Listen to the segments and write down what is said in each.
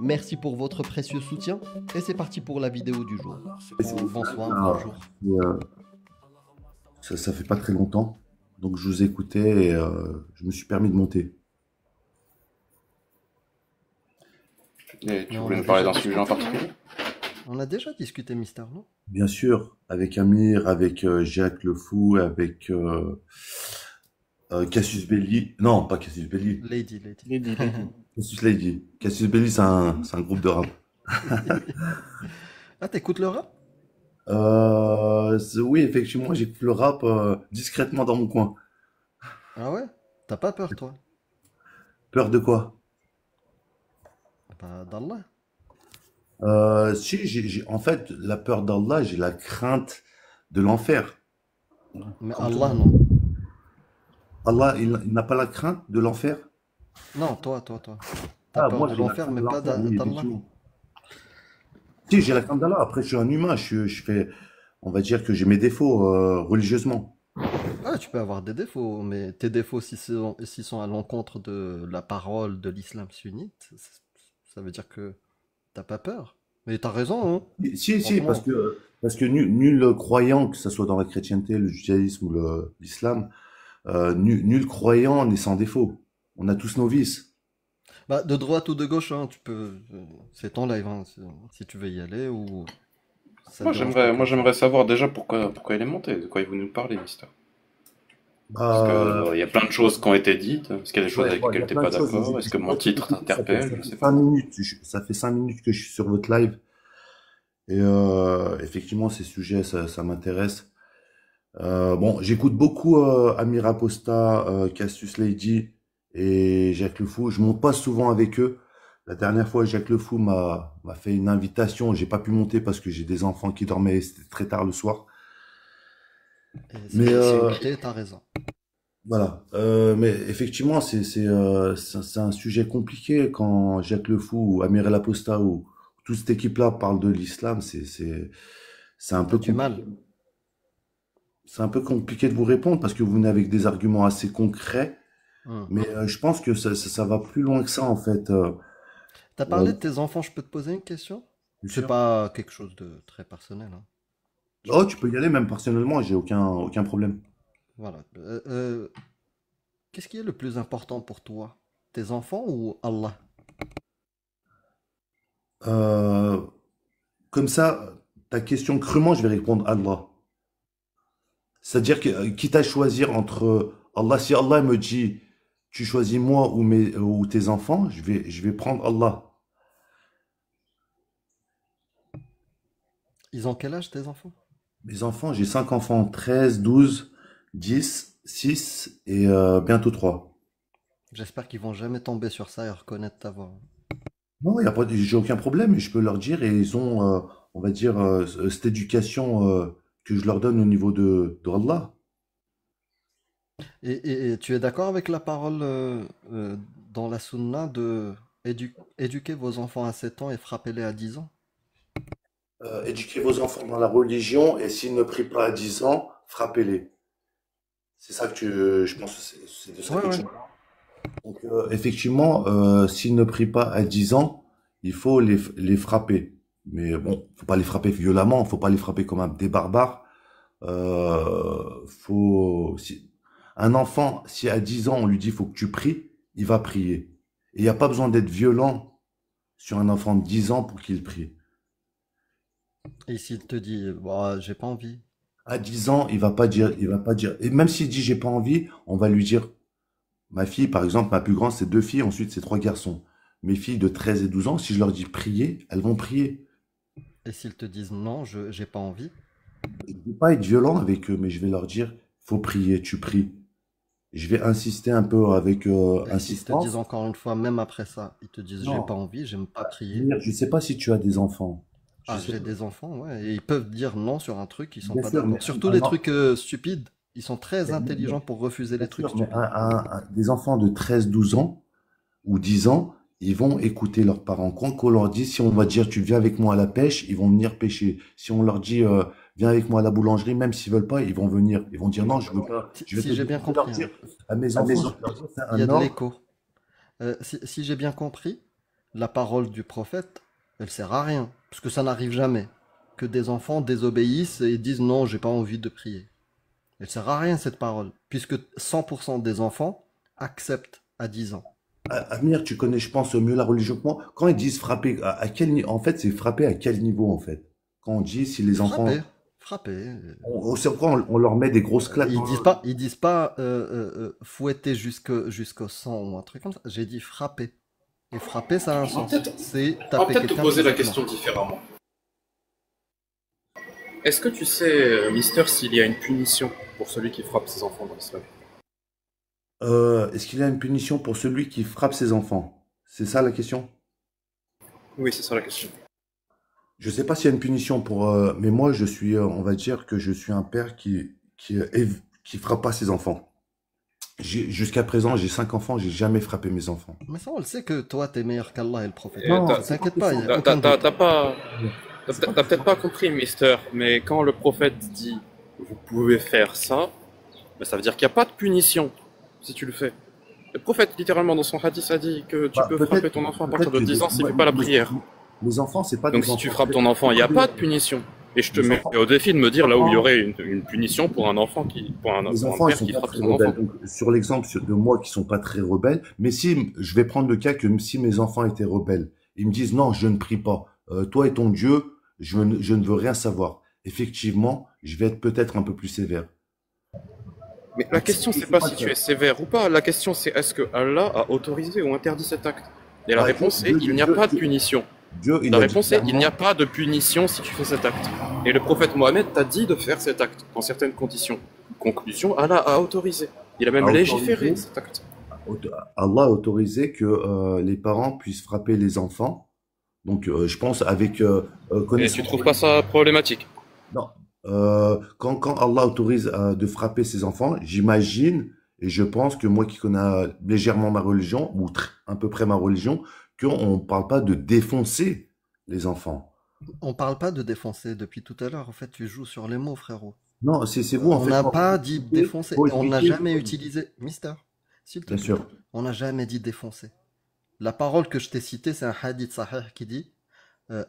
Merci pour votre précieux soutien et c'est parti pour la vidéo du jour. Bonsoir, Ah, bonjour. ça fait pas très longtemps, donc je vous écoutais et je me suis permis de monter. Et Mais tu voulais nous parler d'un sujet en particulier? on a déjà discuté Mister, non? Bien sûr, avec Amir, avec Jacques Le Fou, avec Cassius Belli. Non, pas Cassius Belli. Lady, Lady. Lady. Cassius Lady. Cassius Belli, c'est un groupe de rap. Ah, t'écoutes le rap? Oui, effectivement, j'écoute le rap discrètement dans mon coin. Ah ouais? T'as pas peur, toi? Peur de quoi? Bah, d'Allah. Si, en fait, la peur d'Allah, j'ai la crainte de l'enfer. Mais Comme Allah, toi. non. Allah, il n'a pas la crainte de l'enfer? Non, toi. T'as Ah, peur moi, de j'ai la l'enfer, crainte mais de pas l'enfer, oui, d'Allah. effectivement. Si, j'ai la crainte d'Allah. Après, je suis un humain. Je fais, on va dire que j'ai mes défauts religieusement. Ah, tu peux avoir des défauts, mais tes défauts, s'ils sont à l'encontre de la parole de l'islam sunnite, ça veut dire que t'as pas peur. Mais t'as raison, hein. Si, Franchement. parce que nul croyant, que ce soit dans la chrétienté, le judaïsme ou l'islam, nul croyant n'est sans défaut. On a tous nos vices. Bah, de droite ou de gauche, hein, tu peux. C'est ton live, hein, si tu veux y aller ou ça te dérange pas Moi que. j'aimerais savoir déjà pourquoi il est monté, de quoi il veut nous parler, Mister. Parce que Bah, il y a plein de choses qui ont été dites. Est-ce qu'il y a des choses ouais, avec il y lesquelles a t'es plein pas de choses. d'accord? Est-ce que mon titre t'interpelle? Ça Je fait sais cinq pas. minutes, ça fait 5 minutes que je suis sur votre live. Et effectivement, ces sujets, ça m'intéresse. Bon, j'écoute beaucoup Amir Aposta, Cassius Lady et Jacques Le Fou. Je monte pas souvent avec eux. La dernière fois, Jacques Le Fou m'a fait une invitation. J'ai pas pu monter parce que j'ai des enfants qui dormaient. C'était très tard le soir. Et Mais c'est noté, t'as raison. voilà. Mais effectivement, c'est un sujet compliqué quand Jacques Le Fou ou Amir El Aposta ou toute cette équipe-là parle de l'islam. C'est un T'as peu du compliqué. mal. C'est un peu compliqué de vous répondre parce que vous venez avec des arguments assez concrets, Hmm. mais je pense que ça va plus loin que ça en fait. T'as Euh, parlé de tes enfants, je peux te poser une question? bien C'est sûr. pas quelque chose de très personnel, hein. Oh, tu peux y aller même personnellement, j'ai aucun problème. Voilà. Qu'est-ce qui est le plus important pour toi? Tes enfants ou Allah? Euh, Comme ça, ta question crûment, je vais répondre Allah. C'est-à-dire que quitte à choisir entre Allah, si Allah me dit tu choisis moi ou tes enfants, je vais prendre Allah. Ils ont quel âge tes enfants? Mes enfants, j'ai 5 enfants, 13, 12, 10, 6 et bientôt 3. J'espère qu'ils vont jamais tomber sur ça et reconnaître ta voix. Non, y a pas, j'ai aucun problème, je peux leur dire et ils ont, on va dire, cette éducation que je leur donne au niveau de Allah. Et tu es d'accord avec la parole dans la Sunna de éduquer vos enfants à 7 ans et frappez-les à 10 ans? Éduquez vos enfants dans la religion et s'ils ne prient pas à 10 ans, frappez-les. C'est ça que je pense que c'est de ça Ouais, que ouais. tu... Donc, effectivement, s'ils ne prient pas à 10 ans, il faut les frapper. Mais bon, faut pas les frapper violemment, faut pas les frapper comme des barbares. Un enfant, si à 10 ans on lui dit faut que tu pries, il va prier. Et il n'y a pas besoin d'être violent sur un enfant de 10 ans pour qu'il prie. Et s'il te dit, bah, j'ai pas envie. À 10 ans, il va pas dire. Et même s'il dit j'ai pas envie, on va lui dire, ma fille, par exemple, ma plus grande, c'est 2 filles, ensuite c'est 3 garçons. Mes filles de 13 et 12 ans, si je leur dis prier, elles vont prier. Et s'ils te disent non, j'ai pas envie. Je ne vais pas être violent avec eux, mais je vais leur dire, faut prier, tu pries. Je vais insister un peu avec Et s'ils te disent insistance. encore une fois, même après ça, ils te disent j'ai Non, pas envie, j'aime pas prier. Amir, je ne sais pas si tu as des enfants. Je Ah, sais j'ai pas. des enfants, ouais, et ils peuvent dire non sur un truc, ils sont Bien pas sûr, mais d'accord. Surtout les trucs stupides, ils sont très intelligents pour refuser bien les trucs sûr, mais stupides. des enfants de 13, 12 ans ou 10 ans, ils vont écouter leurs parents. Quand on leur dit, si on va dire, tu viens avec moi à la pêche, ils vont venir pêcher. Si on leur dit, viens avec moi à la boulangerie, même s'ils veulent pas, ils vont venir. Ils vont dire, non, je veux pas. Si j'ai bien Je vais leur compris, dire hein, à mes enfants, je vais leur dire, c'est il y un a de ordre. l'écho. Si j'ai bien compris, la parole du prophète, elle sert à rien. Parce que ça n'arrive jamais. Que des enfants désobéissent et disent non, j'ai pas envie de prier. Elle sert à rien cette parole. Puisque 100% des enfants acceptent à 10 ans. Amir, tu connais, je pense, mieux la religion que moi. Quand ils disent frapper, à quel niveau, en fait, c'est frapper à quel niveau, en fait? Quand on dit si les enfants, Frapper. Frapper. c'est pourquoi on leur met des grosses claques Ils disent pas fouetter jusqu'au sang ou un truc comme ça. J'ai dit frapper. Et frapper, ça a un On va sens. peut-être C'est on va taper peut-être te quelqu'un poser la physiquement. question différemment. Est-ce que tu sais, Mister, s'il y a une punition pour celui qui frappe ses enfants dans l'islam? Est-ce qu'il y a une punition pour celui qui frappe ses enfants? C'est ça la question? Oui, c'est ça la question. Je sais pas s'il y a une punition pour, mais moi je suis, on va dire que je suis un père qui frappe pas ses enfants. Jusqu'à présent, j'ai 5 enfants, j'ai jamais frappé mes enfants. Mais ça, on le sait que toi, t'es meilleur qu'Allah et le prophète Et Mohammed. Non, t'as c'est pas T'inquiète pas, il question. n'y a aucun t'as doute. pas, t'as peut-être pas compris, Mister, mais quand le prophète dit vous pouvez faire ça, ben, ça veut dire qu'il n'y a pas de punition si tu le fais. Le prophète, littéralement, dans son hadith, a dit que tu Bah, peux frapper ton enfant à partir peut-être de que 10 ans s'il moi, ne fait pas la prière. mes enfants, c'est pas Donc des si tu enfants. frappes ton enfant, il n'y a pas de punition. Et je te Mes mets enfants, au défi de me dire là où il y enfants, aurait une punition pour un enfant mes pour un enfants, ils père sont qui pas frappe très son enfant. rebelles. Donc, sur l'exemple de moi qui sont pas très rebelles, mais si, je vais prendre le cas que si mes enfants étaient rebelles, ils me disent non, je ne prie pas. Toi et ton Dieu, je ne veux rien savoir. Effectivement, je vais être peut-être un peu plus sévère. Mais la Donc, question, il c'est faut pas pas si que tu es sévère ou pas. La question, c'est est-ce que Allah a autorisé ou interdit cet acte? Et la bah, réponse est il n'y a pas de punition. Il La a dit réponse est il n'y a clairement. pas de punition si tu fais cet acte. Et le prophète Mohammed t'a dit de faire cet acte dans certaines conditions. Conclusion, Allah a autorisé. Il a A même légiféré autorisé, cet acte. Allah a autorisé que les parents puissent frapper les enfants. Donc, je pense avec Et tu connaissance trouves pas ça problématique? non. Quand Allah autorise de frapper ses enfants, j'imagine et je pense que moi qui connais légèrement ma religion, ou à peu près ma religion, qu'on ne parle pas de défoncer les enfants. On parle pas de défoncer depuis tout à l'heure. En fait, tu joues sur les mots, frérot. Non, c'est vous en On fait. n'a Quand pas dit défoncer. faut On n'a expliquer, jamais utilisé. Mister, s'il te bien plaît. sûr. On n'a jamais dit défoncer. La parole que je t'ai citée, c'est un hadith sahih qui dit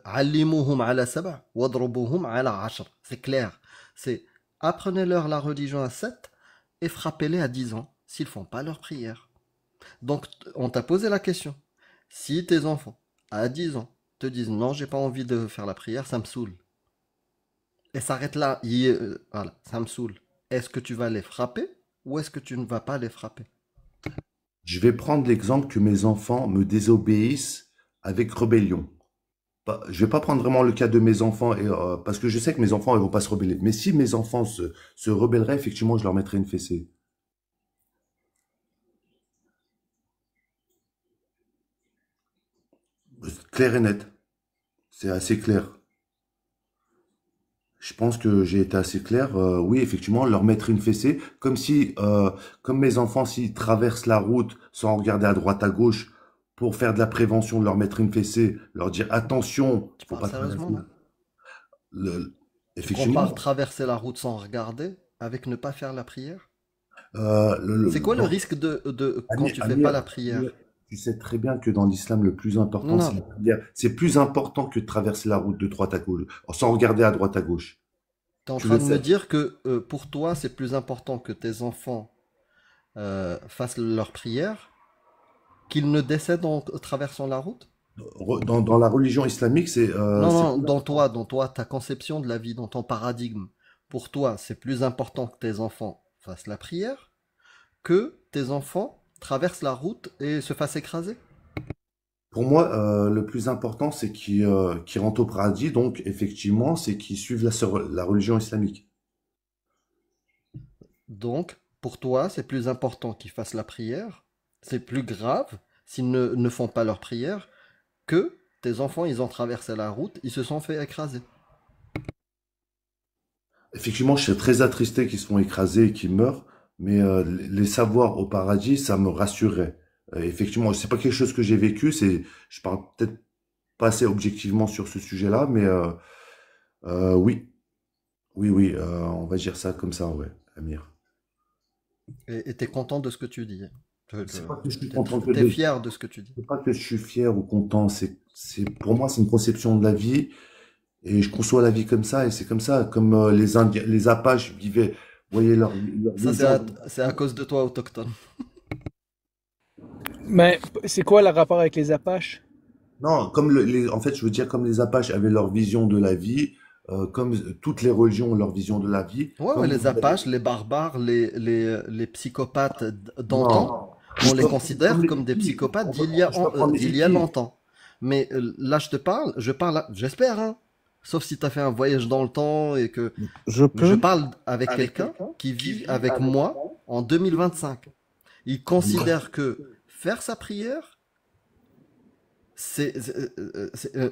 Allimuhum ala sab'a, wadrubuhum ala ashr. C'est clair. C'est apprenez-leur la religion à 7 et frappez-les à 10 ans s'ils font pas leur prière. Donc, on t'a posé la question. Si tes enfants, à 10 ans, te disent non, j'ai pas envie de faire la prière, ça me saoule. Et s'arrête là, voilà, ça me saoule. Est-ce que tu vas les frapper ou est-ce que tu ne vas pas les frapper? Je vais prendre l'exemple que mes enfants me désobéissent avec rébellion. Je vais pas prendre vraiment le cas de mes enfants parce que je sais que mes enfants ils vont pas se rebeller. Mais si mes enfants se rebelleraient, effectivement, je leur mettrais une fessée. Clair et net. C'est assez clair. Je pense que j'ai été assez clair. Oui, effectivement, leur mettre une fessée, comme si, comme mes enfants, s'ils traversent la route sans regarder à droite à gauche, pour faire de la prévention, leur mettre une fessée, leur dire attention, Tu faut parles pas traverser. sérieusement, non? Le- Tu compares Effectivement, traverser la route sans regarder avec ne pas faire la prière? C'est quoi le dans, risque de quand Amir, tu fais pas Amir, la Amir, prière? tu sais très bien que dans l'islam, le plus Non, important, non. c'est la prière. C'est plus important que de traverser la route de droite à gauche, sans regarder à droite à gauche. Tu es en Tu train le de me sais. dire que pour toi, c'est plus important que tes enfants fassent leur prière qu'ils ne décèdent en traversant la route? Dans la religion islamique, Non, c'est non, plus important. dans toi, ta conception de la vie, dans ton paradigme. Pour toi, c'est plus important que tes enfants fassent la prière que tes enfants traversent la route et se fassent écraser. Pour moi, le plus important, c'est qu'ils rentrent au paradis. Donc, effectivement, c'est qu'ils suivent la religion islamique. Donc, pour toi, c'est plus important qu'ils fassent la prière, c'est plus grave s'ils ne font pas leur prière que tes enfants, ils ont traversé la route, ils se sont fait écraser. Effectivement, je suis très attristé qu'ils se font écraser et qu'ils meurent, mais les savoir au paradis, ça me rassurerait. Effectivement, c'est pas quelque chose que j'ai vécu. Je parle peut-être pas assez objectivement sur ce sujet-là, mais oui, oui, on va dire ça comme ça, ouais, Amir. Et t'es content de ce que tu dis. C'est pas que je suis content que T'es fier de ce que tu dis. c'est pas que je suis fier ou content. Pour moi, c'est une conception de la vie et je conçois la vie comme ça et c'est comme ça. Comme les Indiens, les Apaches vivaient, vous voyez leur Ça, vision. c'est à cause de toi, autochtone. Mais c'est quoi le rapport avec les Apaches? Non, en fait, je veux dire, comme les Apaches avaient leur vision de la vie, comme toutes les religions ont leur vision de la vie, Ouais, ouais, comme les vous avez... Apaches, les barbares, les psychopathes d'antan, Non, on je les peux comme considère les comme des hippies. psychopathes Je peux prendre les d'il y a hippies. longtemps. Mais là, je parle, j'espère, hein, sauf si tu as fait un voyage dans le temps et que Je je peux. parle avec quelqu'un qui vit avec moi en 2025. Il considère que faire sa prière,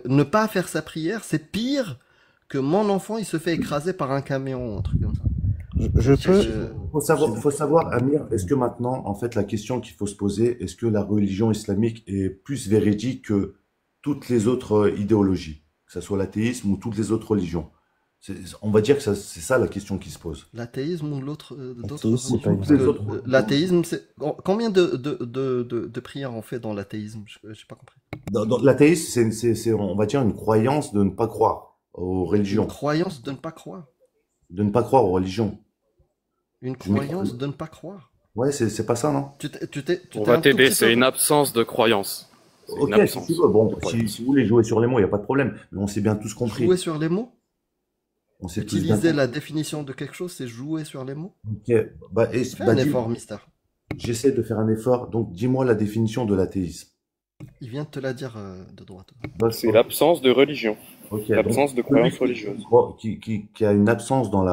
ne pas faire sa prière, c'est pire que mon enfant, il se fait écraser par un camion ou un truc comme ça. Je peux. Faut savoir, Amir, est-ce que maintenant, en fait, la question qu'il faut se poser, est-ce que la religion islamique est plus véridique que toutes les autres idéologies, que ce soit l'athéisme ou toutes les autres religions? On va dire que c'est ça la question qui se pose. L'athéisme ou d'autres L'athéisme, c'est pas religions? une Parce Toutes que les autres religion. religions. l'athéisme, c'est... Combien de prières on fait dans l'athéisme? J'ai pas compris. Dans l'athéisme, on va dire, une croyance de ne pas croire aux Une religions, croyance de ne pas croire. de ne pas croire aux religions. Une Tu mets- croyance de ne pas croire. Ouais, c'est pas ça, non? Tu On t'es va un tout t'aider, petit c'est peu... une absence de croyance. C'est une Ok, si tu absence veux. Bon, de croyance. si vous voulez jouer sur les mots, il n'y a pas de problème. Mais on s'est bien tous Jouer compris. sur les mots? On s'est tous bien Utiliser compris. la définition de quelque chose, c'est jouer sur les mots? Ok, bah, Fais un effort, Mister. j'essaie de faire un effort. Donc, dis-moi la définition de l'athéisme. Il vient de te la dire de droite. C'est l'absence de religion, Ok, donc, l'absence de celui croyance religieuse. qui a une absence dans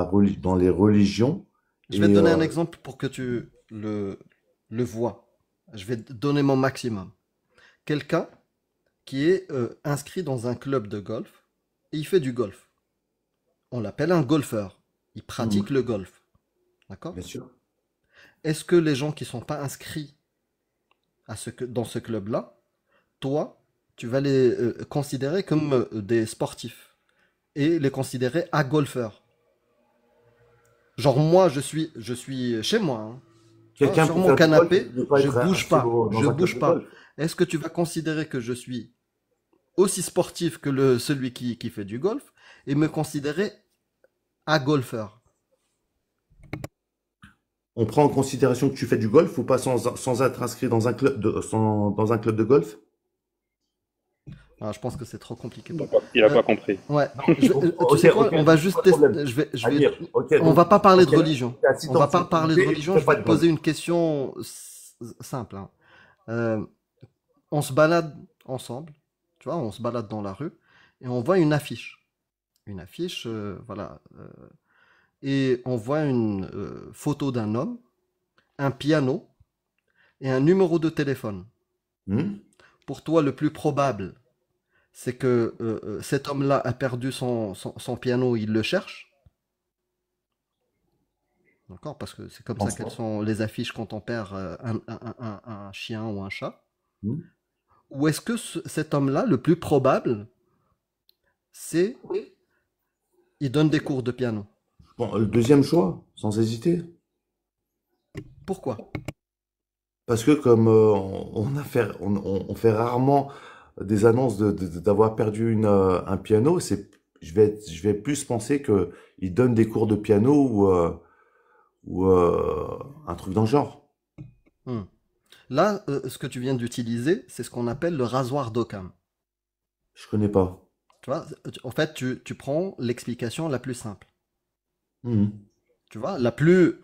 les religions, Je vais te et donner un exemple pour que tu le vois. Je vais te donner mon maximum. Quelqu'un qui est inscrit dans un club de golf et il fait du golf. On l'appelle un golfeur. Il pratique le golf. D'accord? bien sûr. Est-ce que les gens qui sont pas inscrits dans ce club-là, toi, tu vas les considérer comme des sportifs et les considérer à golfeurs? Genre moi, je suis chez moi, hein. Tu vois, Quelqu'un sur pour mon faire du golf, canapé, ne pas je être bouge inscrit pas, dans je un club bouge de pas. golf. Est-ce que tu vas considérer que je suis aussi sportif que celui qui fait du golf et me considérer à golfeur? On prend en considération que tu fais du golf ou pas sans être inscrit dans un dans un club de golf? Ah, je pense que c'est trop compliqué. Il a Euh, pas compris. ouais, tu Ok, sais quoi, ok, on va juste pas de problème. tester, Amir, ok, on donc, va pas parler de ok, religion. t'es assis On dans va le pas parler de canapé et tu religion, fais je pas vais de te golf. poser une question simple, hein. Euh, on se balade ensemble, tu vois, on se balade dans la rue et on voit une affiche. Une affiche, voilà. Et on voit une photo d'un homme, un piano et un numéro de téléphone. Hmm. Pour toi, le plus probable, c'est que cet homme-là a perdu son piano, il le cherche. D'accord? Parce que c'est Je comme ça pense qu'elles pas. sont les affiches quand on perd un chien ou un chat. Hmm. Ou est-ce que cet homme-là, le plus probable, c'est il donne des cours de piano? Bon, le deuxième choix, sans hésiter. Pourquoi? Parce que comme on fait rarement des annonces d'avoir perdu un piano, je vais plus penser que il donne des cours de piano ou un truc dans le genre. Hmm. Là, ce que tu viens d'utiliser, c'est ce qu'on appelle le rasoir d'Occam. Je connais pas. Tu vois, en fait, tu prends l'explication la plus simple. Mhm. Tu vois, la plus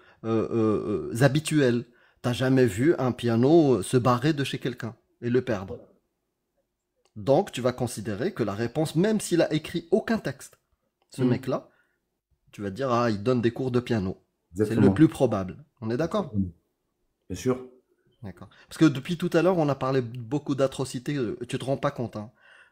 habituelle. T'as jamais vu un piano se barrer de chez quelqu'un et le perdre. Donc, tu vas considérer que la réponse, même s'il a écrit aucun texte, ce Mhm. mec-là, tu vas te dire, ah, il donne des cours de piano. C'est le Exactement. plus probable. On est d'accord? Mhm. Bien sûr. D'accord. Parce que depuis tout à l'heure, on a parlé beaucoup d'atrocités, tu te rends pas compte, hein.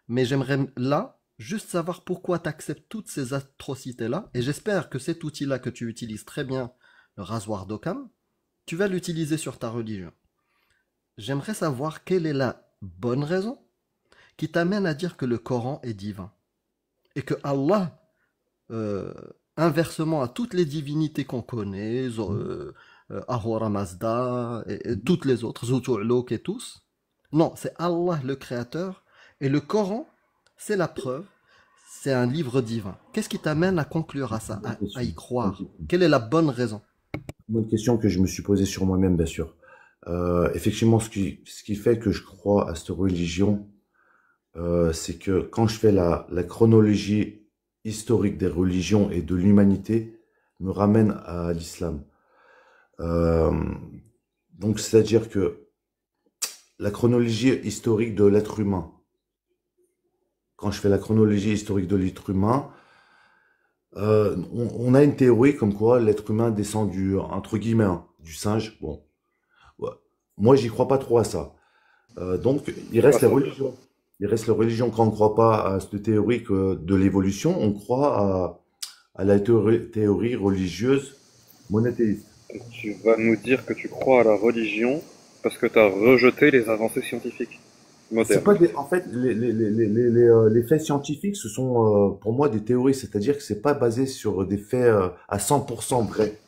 Mais j'aimerais là juste savoir pourquoi tu acceptes toutes ces atrocités-là. Et j'espère que cet outil-là que tu utilises très bien, le rasoir d'Occam, tu vas l'utiliser sur ta religion. J'aimerais savoir quelle est la bonne raison qui t'amène à dire que le Coran est divin. Et que Allah, euh, inversement à toutes les divinités qu'on connaît, Ahura Mazda, et toutes les autres, Zutu'luk et tous. Non, c'est Allah le créateur. Et le Coran, c'est la preuve. C'est un livre divin. Qu'est-ce qui t'amène à conclure à ça, Bonne à y question. croire? Quelle est la bonne raison? Bonne question que je me suis posée sur moi-même, bien sûr. Effectivement, ce qui fait que je crois à cette religion, c'est que quand je fais la chronologie historique des religions et de l'humanité, me ramène à l'islam. Euh, donc, c'est-à-dire que la chronologie historique de l'être humain, quand je fais la chronologie historique de l'être humain, on a une théorie comme quoi l'être humain descend entre guillemets, hein, du singe. Bon, ouais. Moi, j'y crois pas trop à ça. Donc, il Ah, reste la ça, religion. Il reste la religion. Quand on ne croit pas à cette théorie de l'évolution, on croit à la théorie religieuse monothéiste. tu vas nous dire que tu crois à la religion parce que tu as rejeté les avancées scientifiques C'est modernes. pas en fait, les faits scientifiques, ce sont pour moi des théories, c'est-à-dire que c'est pas basé sur des faits à 100% vrais.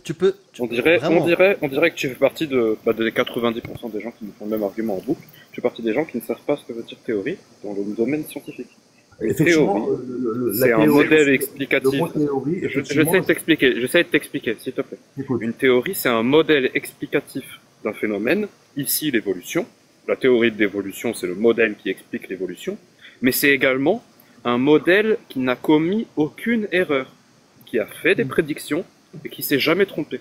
Tu peux, vraiment, On dirait que tu fais partie des 90% des gens qui nous font le même argument en boucle. Tu fais partie des gens qui ne savent pas ce que veut dire théorie dans le domaine scientifique. Une Effectivement, théorie, la c'est un théorie, modèle le explicatif. mot théorie, effectivement, J'essaie de t'expliquer, s'il te plaît. écoute, Une théorie, c'est un modèle explicatif d'un phénomène, ici l'évolution. La théorie de l'évolution, c'est le modèle qui explique l'évolution, mais c'est également un modèle qui n'a commis aucune erreur, qui a fait des prédictions et qui s'est jamais trompé.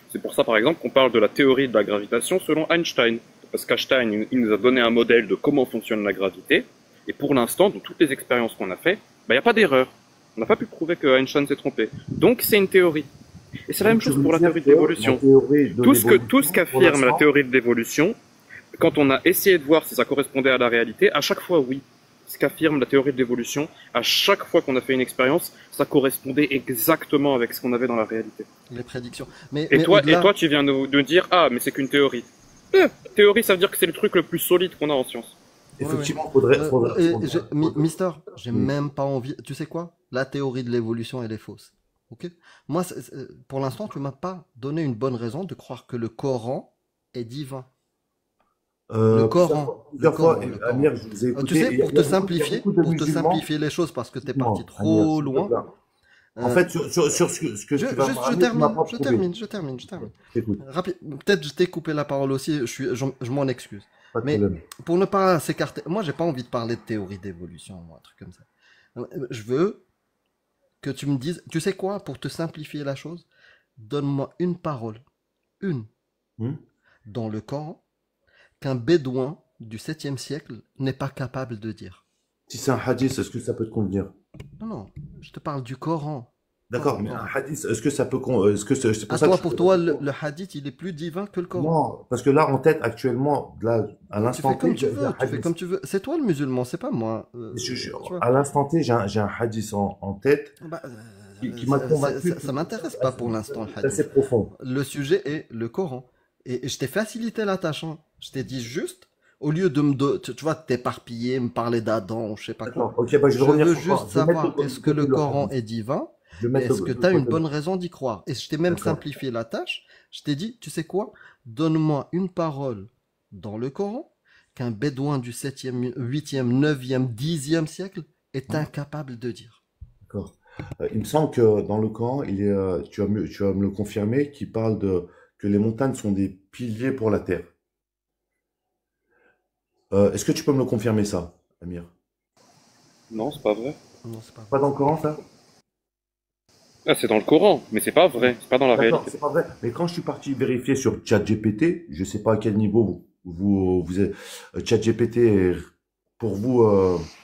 C'est pour ça, par exemple, qu'on parle de la théorie de la gravitation selon Einstein. Parce qu'Einstein, il nous a donné un modèle de comment fonctionne la gravité, et pour l'instant, dans toutes les expériences qu'on a fait, il n'y a pas d'erreur. On n'a pas pu prouver que Einstein s'est trompé. Donc c'est une théorie. Et c'est la même tu chose veux pour la dire théorie de que la l'évolution. théorie de Tout l'évolution, ce pour qu'affirme la l'instant, théorie de l'évolution, quand on a essayé de voir si ça correspondait à la réalité, à chaque fois oui. Ce qu'affirme la théorie de l'évolution, à chaque fois qu'on a fait une expérience, ça correspondait exactement avec ce qu'on avait dans la réalité. les prédictions. Mais Et au-delà, toi, tu viens de dire, ah, mais c'est qu'une théorie. Théorie, ça veut dire que c'est le truc le plus solide qu'on a en science. ouais, ouais. effectivement, Mister, j'ai Oui. même pas envie. Tu sais quoi? La théorie de l'évolution, elle est fausse. Ok? Moi, pour l'instant, tu m'as pas donné une bonne raison de croire que le Coran est divin. Le Coran, le Plusieurs fois, Coran, le Amir, Coran. je vous ai Tu écouté, sais, et il y a beaucoup de pour te musulmans. simplifier les choses, parce que t'es parti Excuse-moi, Amir, trop s'il te loin. plaît. En euh, fait, sur ce que tu vas me je ramener, tu m'as termine, pas prouvé. je termine. Écoute, Peut-être je t'ai coupé la parole aussi, je m'en excuse. pas de Mais problème. pour ne pas s'écarter, moi j'ai pas envie de parler de théorie d'évolution ou un truc comme ça. Je veux que tu me dises, tu sais quoi, pour te simplifier la chose, donne-moi une parole, une, Hmm? dans le Coran, qu'un bédouin du 7e siècle n'est pas capable de dire. Si c'est un hadith, est-ce que ça peut te convenir? Non, non, je te parle du Coran. D'accord, mais un Coran. hadith, est-ce que ça peut est-ce que c'est pour À ça que toi, je pour pose la toi, question? le hadith, il est plus divin que le Coran. Non, parce que là, en tête, actuellement, là, à Tu l'instant fais comme T, tu j'ai veux, un tu fais comme hadith. tu veux. C'est toi le musulman, c'est pas moi. Tu vois. À l'instant T, j'ai un hadith en tête Bah, qui m'a convaincu ça m'intéresse pas pour l'instant, le c'est assez hadith. profond. Le sujet est le Coran. Et je t'ai facilité la tâche, hein. Je t'ai dit juste, au lieu de tu vois, t'éparpiller, me parler d'Adam ou je sais pas D'accord, quoi, ok, bah, je je vais revenir veux sur toi. juste Je vais mettre savoir, est-ce que côté le le Coran hadith. est divin Je vais et mettre est-ce que le tu as une côté bonne raison d'y croire? Et je t'ai même D'accord. simplifié la tâche. Je t'ai dit, tu sais quoi? Donne-moi une parole dans le Coran qu'un bédouin du 7e, 8e, 9e, 10e siècle est incapable de dire. D'accord. Il me semble que dans le Coran, tu vas me le confirmer, qui parle que les montagnes sont des piliers pour la terre. Est-ce que tu peux me le confirmer ça, Amir? Non, c'est pas vrai. Non, c'est pas vrai. Pas dans le Coran, ça? Ah, c'est dans le Coran, mais c'est pas vrai. C'est pas dans la D'accord, réalité. c'est pas vrai. Mais quand je suis parti vérifier sur ChatGPT, je sais pas à quel niveau vous êtes. ChatGPT, pour vous.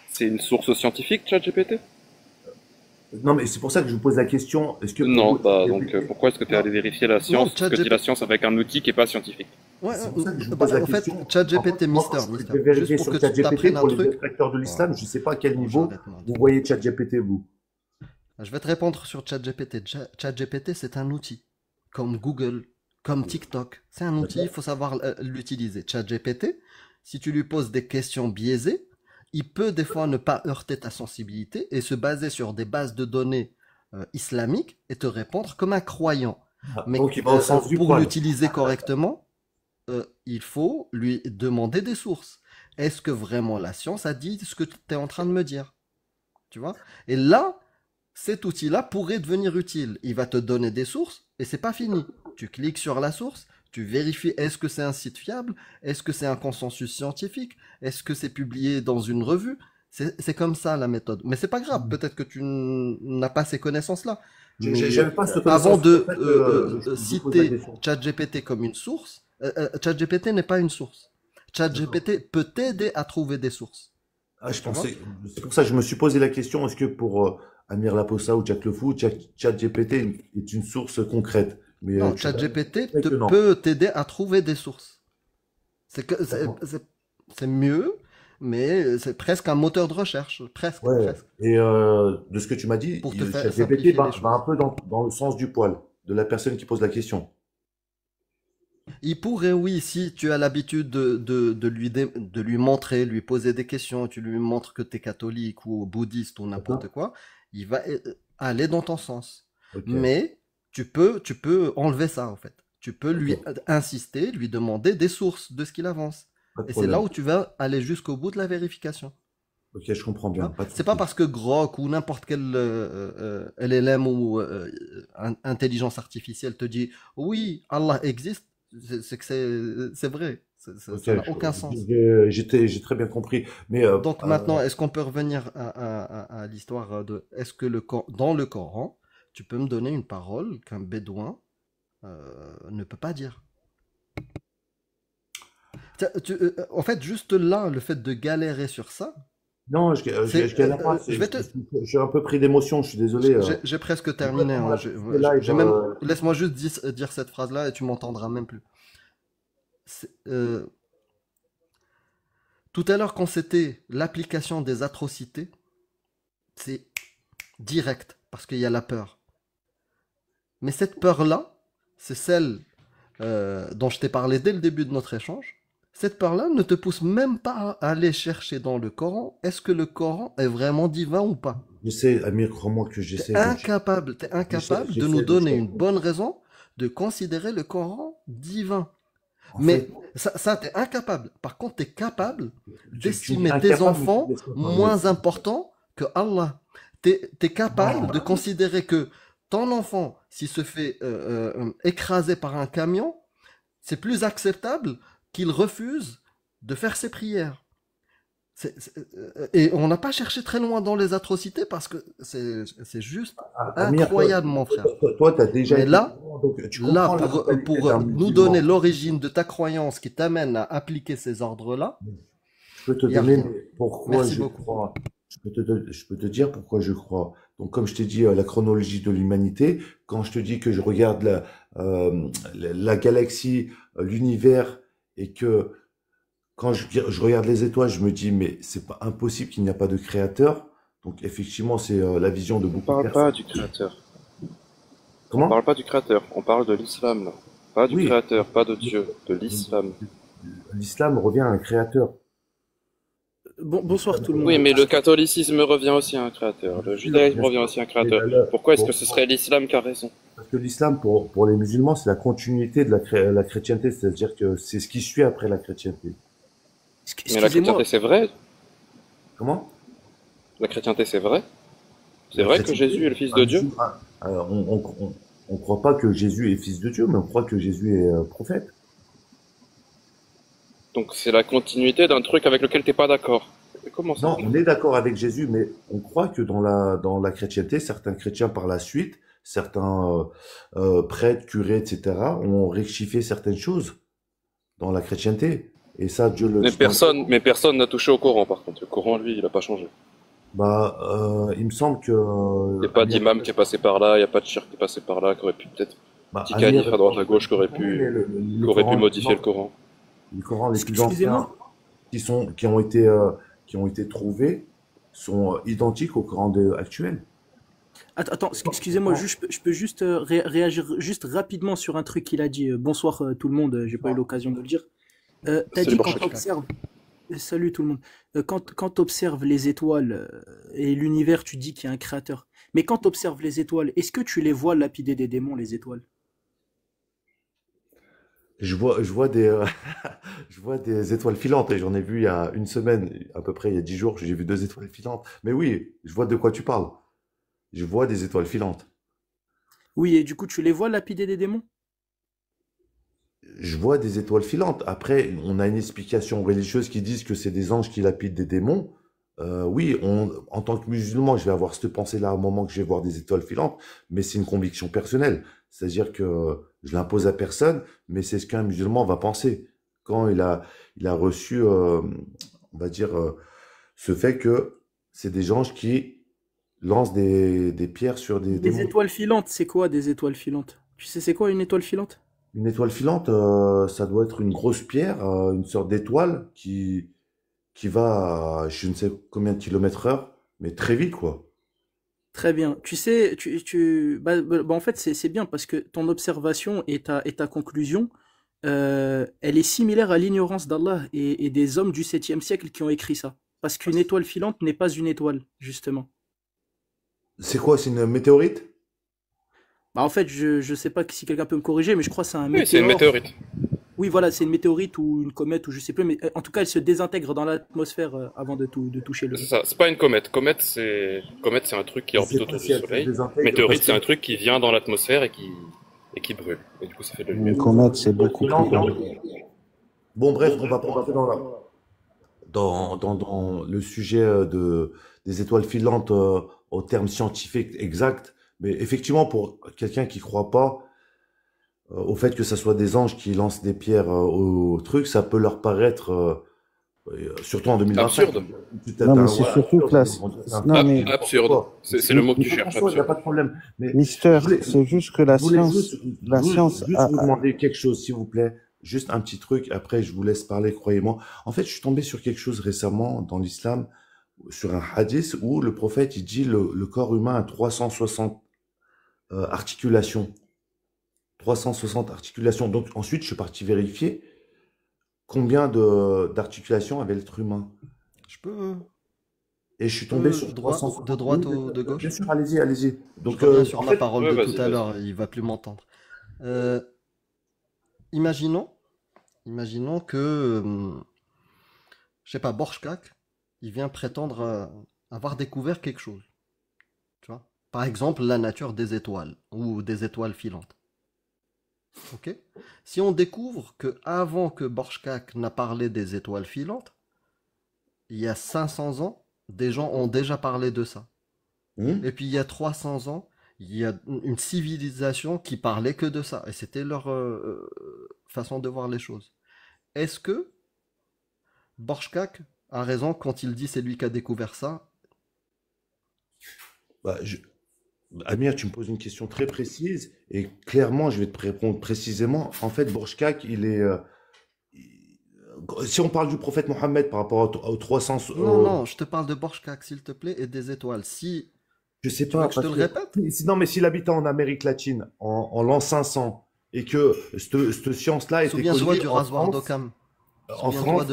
C'est une source scientifique, ChatGPT? Non, mais c'est pour ça que je vous pose la question. Est-ce que pour Non, vous, bah donc ChatGPT pourquoi est-ce que tu es Non, allé vérifier la non, science, ce que dit ChatGPT. la science avec un outil qui est pas scientifique? Ouais, C'est pour ça que je vous pose la en fait, question. ChatGPT, Moi, quand je vais vérifier juste pour sur que tu ChatGPT t'apprennes un pour les truc. détracteurs de l'islam, Voilà. je sais pas à quel Bon, niveau j'arrête maintenant. vous voyez ChatGPT, vous. Je vais te répondre sur ChatGPT. ChatGPT, c'est un outil. Comme Google, comme TikTok. C'est un outil, il D'accord. faut savoir l'utiliser. ChatGPT, si tu lui poses des questions biaisées, il peut des fois ne pas heurter ta sensibilité et se baser sur des bases de données islamiques et te répondre comme un croyant. Mais Donc il va au sens du pour poil. l'utiliser correctement, il faut lui demander des sources. Est-ce que vraiment la science a dit ce que tu es en train de me dire? Tu vois? Et là, cet outil-là pourrait devenir utile. Il va te donner des sources et c'est pas fini. Tu cliques sur la source, tu vérifies est-ce que c'est un site fiable, est-ce que c'est un consensus scientifique, est-ce que c'est publié dans une revue. C'est comme ça la méthode. Mais c'est pas grave, peut-être que tu n'as pas ces connaissances-là. Mais J'avais pas cette avant connaissance. C'est de pour ça que je vous pose la citer question. ChatGPT comme une source, ChatGPT n'est pas une source. D'accord. ChatGPT peut t'aider à trouver des sources. Ah, je Tu vois? pensais, c'est pour ça que je me suis posé la question, est-ce que pour Amir Lapossa ou Jack Le Fou, ChatGPT est une source concrète? Mais Non, tu as ChatGPT dit que non. peut t'aider à trouver des sources. C'est que D'accord. c'est mieux, mais c'est presque un moteur de recherche, presque, Ouais. presque, Et de ce que tu m'as dit, pour te faire ChatGPT simplifier les va un choses. peu dans le sens du poil de la personne qui pose la question. Il pourrait, oui, si tu as l'habitude de lui montrer, lui poser des questions, tu lui montres que tu es catholique ou bouddhiste ou n'importe D'accord? quoi, il va aller dans ton sens. Ok. Mais tu peux enlever ça, en fait. Tu peux lui Ok. insister, lui demander des sources de ce qu'il avance. Pas de Et c'est là problème. où tu vas aller jusqu'au bout de la vérification. Ok, je comprends Tu bien. vois? Pas de C'est pas souci. parce que Grok ou n'importe quel LLM ou intelligence artificielle te dit oui, Allah existe, c'est que c'est vrai. Ok, Ça n'a aucun sens. j'ai très bien compris. Mais Donc maintenant, est-ce qu'on peut revenir à l'histoire de est-ce que dans le Coran, tu peux me donner une parole qu'un bédouin ne peut pas dire? En fait, juste là, le fait de galérer sur ça, non, je galère pas. je vais te, Je suis un peu pris d'émotion. Je suis désolé. j'ai presque Je voudrais terminé, prendre hein. la société live. Laisse-moi juste dire cette phrase-là et tu m'entendras même plus. C'est- euh, Tout à l'heure, quand c'était l'application des atrocités, c'est direct parce qu'il y a la peur. Mais cette peur-là, c'est celle dont je t'ai parlé dès le début de notre échange. Cette peur-là ne te pousse même pas à aller chercher dans le Coran, est-ce que le Coran est vraiment divin ou pas? J'essaie, Amir, crois-moi que T'es incapable de nous j'essaie de donner une chercher. bonne raison de considérer le Coran divin. En fait, Mais ça t'es incapable. Par contre, t'es capable tu me dis d'estimer tes incapable, mais enfants laisse-moi parler. moins importants que Allah. T'es capable de considérer que ton enfant, s'il se fait écraser par un camion, c'est plus acceptable qu'il refuse de faire ses prières. Et on n'a pas cherché très loin dans les atrocités parce que c'est juste Amir, incroyable, mon frère. tu as déjà Mais été là, courant, donc tu là, comprends la mentalité pour d'un nous donner musulman. l'origine de ta croyance qui t'amène à appliquer ces ordres-là, Je peux te il n'y a donner rien. mais pourquoi Merci je beaucoup. crois. Je peux te dire pourquoi je crois. Donc, comme je t'ai dit, la chronologie de l'humanité, quand je te dis que je regarde la galaxie, l'univers, et que quand je regarde les étoiles, je me dis, mais c'est pas impossible qu'il n'y a pas de créateur. Donc, effectivement, c'est la vision de On beaucoup de parle personnes. pas du créateur. On Comment? parle pas du créateur. On parle de l'islam, là. Pas du Oui, créateur, pas de mais- Dieu, de l'islam. l'islam revient à un créateur. Bonsoir tout le Oui, monde. mais le catholicisme revient aussi à un créateur. Le judaïsme Bien revient sûr. aussi à un Mais créateur. Pourquoi est-ce que pour- ce serait l'islam qui a raison? parce que l'islam, pour les musulmans, c'est la continuité de la chrétienté, c'est-à-dire que c'est ce qui suit après la chrétienté. Mais la chrétienté, Excusez-moi. c'est vrai? Comment? La chrétienté, c'est vrai? C'est La vrai que chrétienté, Jésus est le fils un de Dieu? musulman, on croit pas que Jésus est fils de Dieu, mais on croit que Jésus est prophète. Donc c'est la continuité d'un truc avec lequel t'es pas d'accord. Mais comment ça? Non, on est d'accord avec Jésus, mais on croit que dans la chrétienté, certains chrétiens par la suite, certains prêtres, curés, etc., ont rectifié certaines choses dans la chrétienté. Et ça, Dieu le dit dans. Mais personne n'a touché au Coran, par contre. Le Coran, lui, il a pas changé. Bah, il me semble que Y a pas d'imam qui est passé par là, y a pas de shirk qui est passé par là, qui aurait pu peut-être, petit Amir, calife à droite à gauche qui aurait oui, mais pu, le qui aurait pu Coran, modifier le Coran. les Corans les plus anciens Excusez-moi. qui ont été trouvés sont identiques au Coran actuel. Attends, excusez-moi, je peux juste réagir juste rapidement sur un truc qu'il a dit. Bonsoir tout le monde, j'ai pas eu l'occasion de le dire. T'as Salut dit quand Barchak. t'observes. Salut tout le monde. Quand t'observes les étoiles et l'univers, tu dis qu'il y a un créateur. Mais quand t'observes les étoiles, est-ce que tu les vois lapider des démons, les étoiles? je vois des, je vois des étoiles filantes et j'en ai vu il y a une semaine, à peu près il y a 10 jours, j'ai vu deux étoiles filantes. Mais oui, je vois de quoi tu parles. Je vois des étoiles filantes. Oui, et du coup, tu les vois lapider des démons? Je vois des étoiles filantes. Après, on a une explication religieuse qui dit que c'est des anges qui lapident des démons. Oui, en tant que musulman, je vais avoir cette pensée-là au moment que je vais voir des étoiles filantes, mais c'est une conviction personnelle. C'est-à-dire que je l'impose à personne, mais c'est ce qu'un musulman va penser quand il a reçu, on va dire, ce fait que c'est des anges qui lancent des pierres sur des Des démons. étoiles filantes, c'est quoi des étoiles filantes? Tu sais, c'est quoi une étoile filante? Une étoile filante, ça doit être une grosse pierre, une sorte d'étoile qui va à je ne sais combien de kilomètres heure, mais très vite, quoi. Très bien. Tu sais, en fait, c'est bien parce que ton observation et ta conclusion, elle est similaire à l'ignorance d'Allah et des hommes du 7e siècle qui ont écrit ça. Parce qu'une étoile filante n'est pas une étoile, justement. C'est quoi, c'est une météorite? Bah, en fait, je sais pas si quelqu'un peut me corriger, mais je crois que c'est un Oui, c'est une météore. météorite. Oui, voilà, c'est une météorite ou une comète ou je sais plus, mais en tout cas, elle se désintègre dans l'atmosphère avant de toucher C'est le. ça, c'est pas une comète. Comète, c'est un truc qui Je orbite sais pas autour du si elle se Soleil. désintègre parce Météorite, que c'est un truc qui vient dans l'atmosphère et qui brûle. Et du coup, ça fait de la Une lumière. comète, c'est étoile beaucoup plus filante, grand. bon, bref, on va pas rentrer dans le sujet des étoiles filantes au terme scientifique exact. Mais effectivement, pour quelqu'un qui croit pas au fait que ce soit des anges qui lancent des pierres au truc, ça peut leur paraître, surtout en 2025. Absurde. Non, mais c'est Ouais, surtout que absurde, la... ils vont dire Non, c'est mais n'importe Absurde. quoi. C'est le mot que Mais tu c'est pas cherches, chaud, il n'y a absurde. pas de problème. Mais Mister, je voulais, c'est juste que la je voulais science, juste vous demander quelque chose, s'il vous plaît. Juste un petit truc, après je vous laisse parler, croyez-moi. En fait, je suis tombé sur quelque chose récemment dans l'islam, sur un hadith où le prophète, il dit le corps humain a 360 articulations. 360 articulations. Donc ensuite, je suis parti vérifier combien d'articulations avait l'être humain. Je peux, Et je suis tombé sur de 360. droite Oui, de bien gauche? sûr, allez-y, allez-y. Je Donc, reviens sur en ma fait, parole Ouais, de tout vas-y, à vas-y. l'heure, il va plus m'entendre. Euh, imaginons, imaginons que, je sais pas, Borchkak, il vient prétendre avoir découvert quelque chose, tu vois. Par exemple, la nature des étoiles ou des étoiles filantes. Ok? Si on découvre que avant que Borchkak n'a parlé des étoiles filantes, il y a 500 ans, des gens ont déjà parlé de ça. hmm, Et puis il y a 300 ans, il y a une civilisation qui parlait que de ça. Et c'était leur façon de voir les choses. Est-ce que Borchkak a raison quand il dit c'est lui qui a découvert ça? bah, Amir, tu me poses une question très précise et clairement, je vais te répondre précisément. En fait, Borchkak, si on parle du prophète Mohammed par rapport aux 300, Non, non, je te parle de Borchkak, s'il te plaît, et des étoiles. Si je sais tu veux pas, que je te parce le que répète, non, mais s'il habitait en Amérique latine en l'an 500 et que cette science-là était souviens-toi connue du rasoir d'Occam. En France,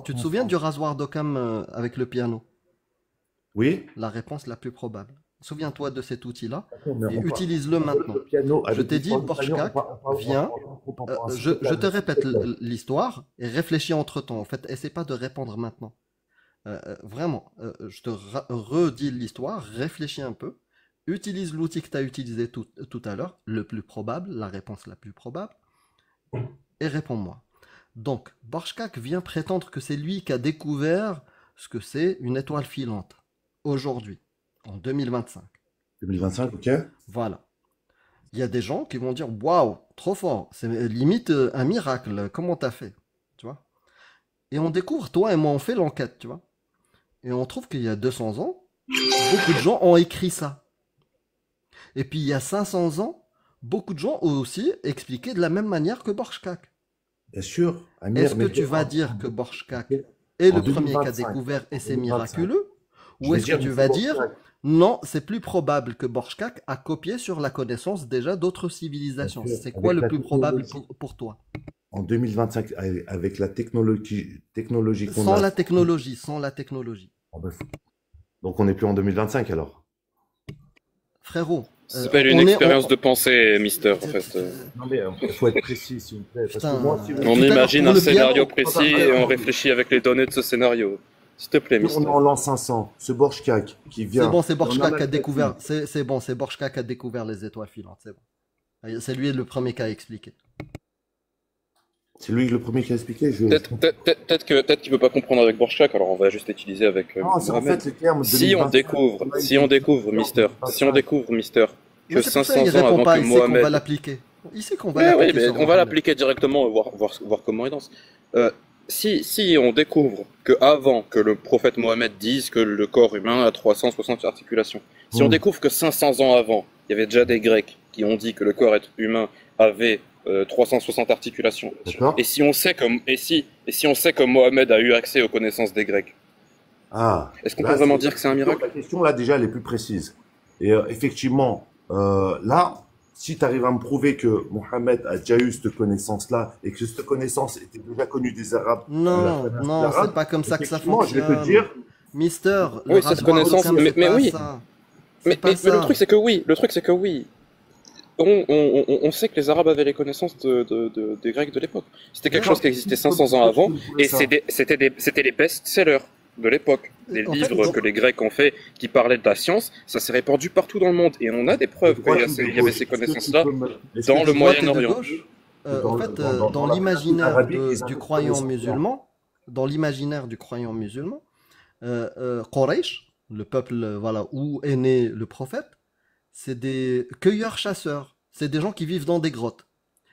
Tu te souviens du rasoir d'Occam avec le piano? oui, La réponse la plus probable. Souviens-toi de cet outil-là d'accord, mais et on parle utilise-le de maintenant. piano Je avec t'ai dit, l'histoire du piano, Borchkak vient. un s'il te Je plaît, te s'il te répète plaît. l'histoire et réfléchis entre-temps. En fait, essaie pas de répondre maintenant. Vraiment, je te redis l'histoire, réfléchis un peu. Utilise l'outil que tu as utilisé tout à l'heure, le plus probable, la réponse la plus probable, et réponds-moi. Donc, Borchkak vient prétendre que c'est lui qui a découvert ce que c'est une étoile filante. Aujourd'hui, en 2025. 2025, ok? Voilà. Il y a des gens qui vont dire waouh, trop fort, c'est limite un miracle, comment t'as fait? Tu vois? Et on découvre, toi et moi, on fait l'enquête, tu vois? Et on trouve qu'il y a 200 ans, beaucoup de gens ont écrit ça. Et puis il y a 500 ans, beaucoup de gens ont aussi expliqué de la même manière que Borchkak. Bien sûr, Amir, Est-ce que mais tu vas dire que Borchkak est en le premier qui a 2025, découvert et en c'est 2025, miraculeux? je Ou vais est-ce que dire tu Monsieur vas dire Borchak, non, c'est plus probable que Borchkak a copié sur la connaissance déjà d'autres bien civilisations? sûr, C'est quoi avec le la plus probable technologie, pour toi? en 2025, avec la technologie qu'on Sans a, la technologie, sans la technologie. oh ben, donc on n'est plus en 2025 alors. Frérot, Ça s'appelle une on est, expérience de pensée, Mister, en fait. Non, mais il faut être précis, s'il vous plaît. Parce que Putain, moi, si vous On tout à l'heure, imagine pour un le scénario piano. précis Attends, et on attends. réfléchit avec les données de ce scénario. S'il te plaît, Si on est Mister. en l'an 500, ce Borchkak qui C'est vient, bon, c'est et on Borchka qui a arrête découvert. là-dessus. C'est bon, c'est Borchka qui a découvert les étoiles filantes. C'est bon. C'est lui le premier qui a expliqué. C'est lui le premier qui a expliqué. Peut-être qu'il peut pas comprendre avec Borchak, alors on va juste utiliser avec Non, c'est en Mohamed. fait le terme Si on 2025. découvre, Mister, si on découvre, Mister, que Mais c'est pour ça 500 qu'il ans répond avant pas. que Il sait qu'on va Mohamed... l'appliquer. Il sait qu'on va Oui, l'appliquer mais sur on va Mohamed. l'appliquer directement et voir comment il danse. Si on découvre que avant que le prophète Mohammed dise que le corps humain a 360 articulations, si on découvre que 500 ans avant, il y avait déjà des Grecs qui ont dit que le corps humain avait 360 articulations, D'accord. et si on sait que Mohammed a eu accès aux connaissances des Grecs, Ah, est-ce qu'on là, peut vraiment c'est- dire que c'est un miracle? la question là déjà elle est plus précise. Et effectivement, là, si tu arrives à me prouver que Mohamed a déjà eu cette connaissance-là et que cette connaissance était déjà connue des Arabes, de la Non, péninsule non, arabe, c'est pas comme ça que ça effectivement, je vais te fonctionne. dire, Mister, le Oui, cette rasoir connaissance, d'Occam, c'est mais pas oui. ça. Mais, C'est pas mais le ça. truc c'est que oui, on sait que les Arabes avaient les connaissances des Grecs de l'époque. C'était quelque D'accord. chose qui existait 500 ans avant, et c'était les best-sellers de l'époque. Des En fait, livres que les Grecs ont fait qui parlaient de la science, ça s'est répandu partout dans le monde. Et on a des preuves qu'il y avait ces connaissances-là dans le droite et de Moyen-Orient. gauche, Dans en le- fait, dans dans la l'imaginaire arabique, ils avaient du des croyant connaissances. musulman, Quraysh, le peuple, voilà, où est né le prophète, c'est des cueilleurs-chasseurs. C'est des gens qui vivent dans des grottes.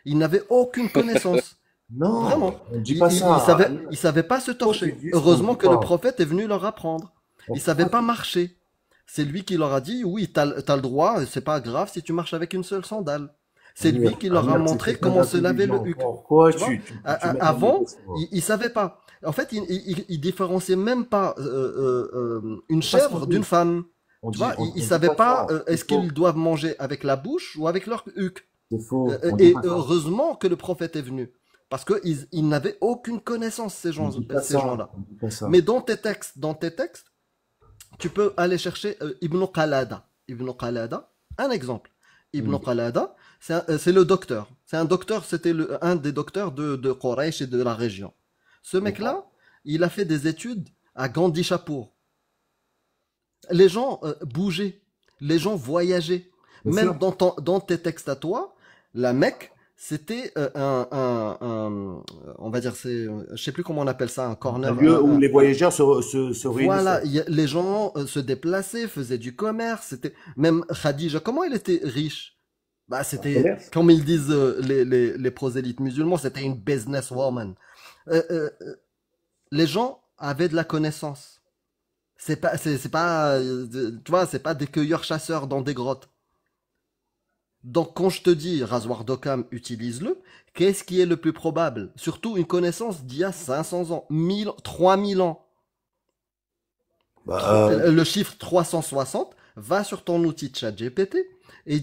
Ils n'avaient aucune connaissance. Non, Vraiment. on ne dit pas ça. Ils savaient pas se torcher. c'est juste Heureusement qu'on que dit le pas. prophète est venu leur apprendre. Ils savaient pas marcher. C'est lui qui leur a dit, oui, t'as le droit, c'est pas grave si tu marches avec une seule sandale. C'est lui qui leur a montré comment se laver le huc. Pourquoi Tu vois, tu mets Avant, dans le- ils savaient pas. En fait, ils différenciaient même pas une chèvre d'une femme. On Tu dit- vois, on ils dit savaient pas ça. est-ce qu'ils doivent manger avec la bouche ou avec leur huc. C'est faux. On dit Et pas ça. heureusement que le prophète est venu. Parce qu'ils n'avaient aucune connaissance, ces On dit pas ces ça. gens-là. On dit pas ça. Mais dans tes textes, tu peux aller chercher Ibn Qalada. Ibn Qalada, un exemple. Ibn Qalada, c'est le docteur. C'est un docteur, c'était un des docteurs de Quraysh et de la région. Ce mec-là, il a fait des études à Gandhishapur. Les gens bougeaient, les gens voyageaient. Bien Même sûr. dans tes textes à toi, la Mecque, c'était on va dire, je sais plus comment on appelle ça, un corner. Un lieu où les voyageurs se réunissent. Voilà, les gens se déplaçaient, faisaient du commerce. C'était même Khadija. Comment elle était riche? Bah, c'était commerce. comme ils disent les prosélytes musulmans, c'était une businesswoman. Les gens avaient de la connaissance. C'est pas, tu vois, c'est pas des cueilleurs-chasseurs dans des grottes. Donc, quand je te dis rasoir d'Occam, utilise-le, qu'est-ce qui est le plus probable? Surtout une connaissance d'il y a 500 ans, 1000, 3000 ans. Bah, Le chiffre 360 va sur ton outil de chat GPT et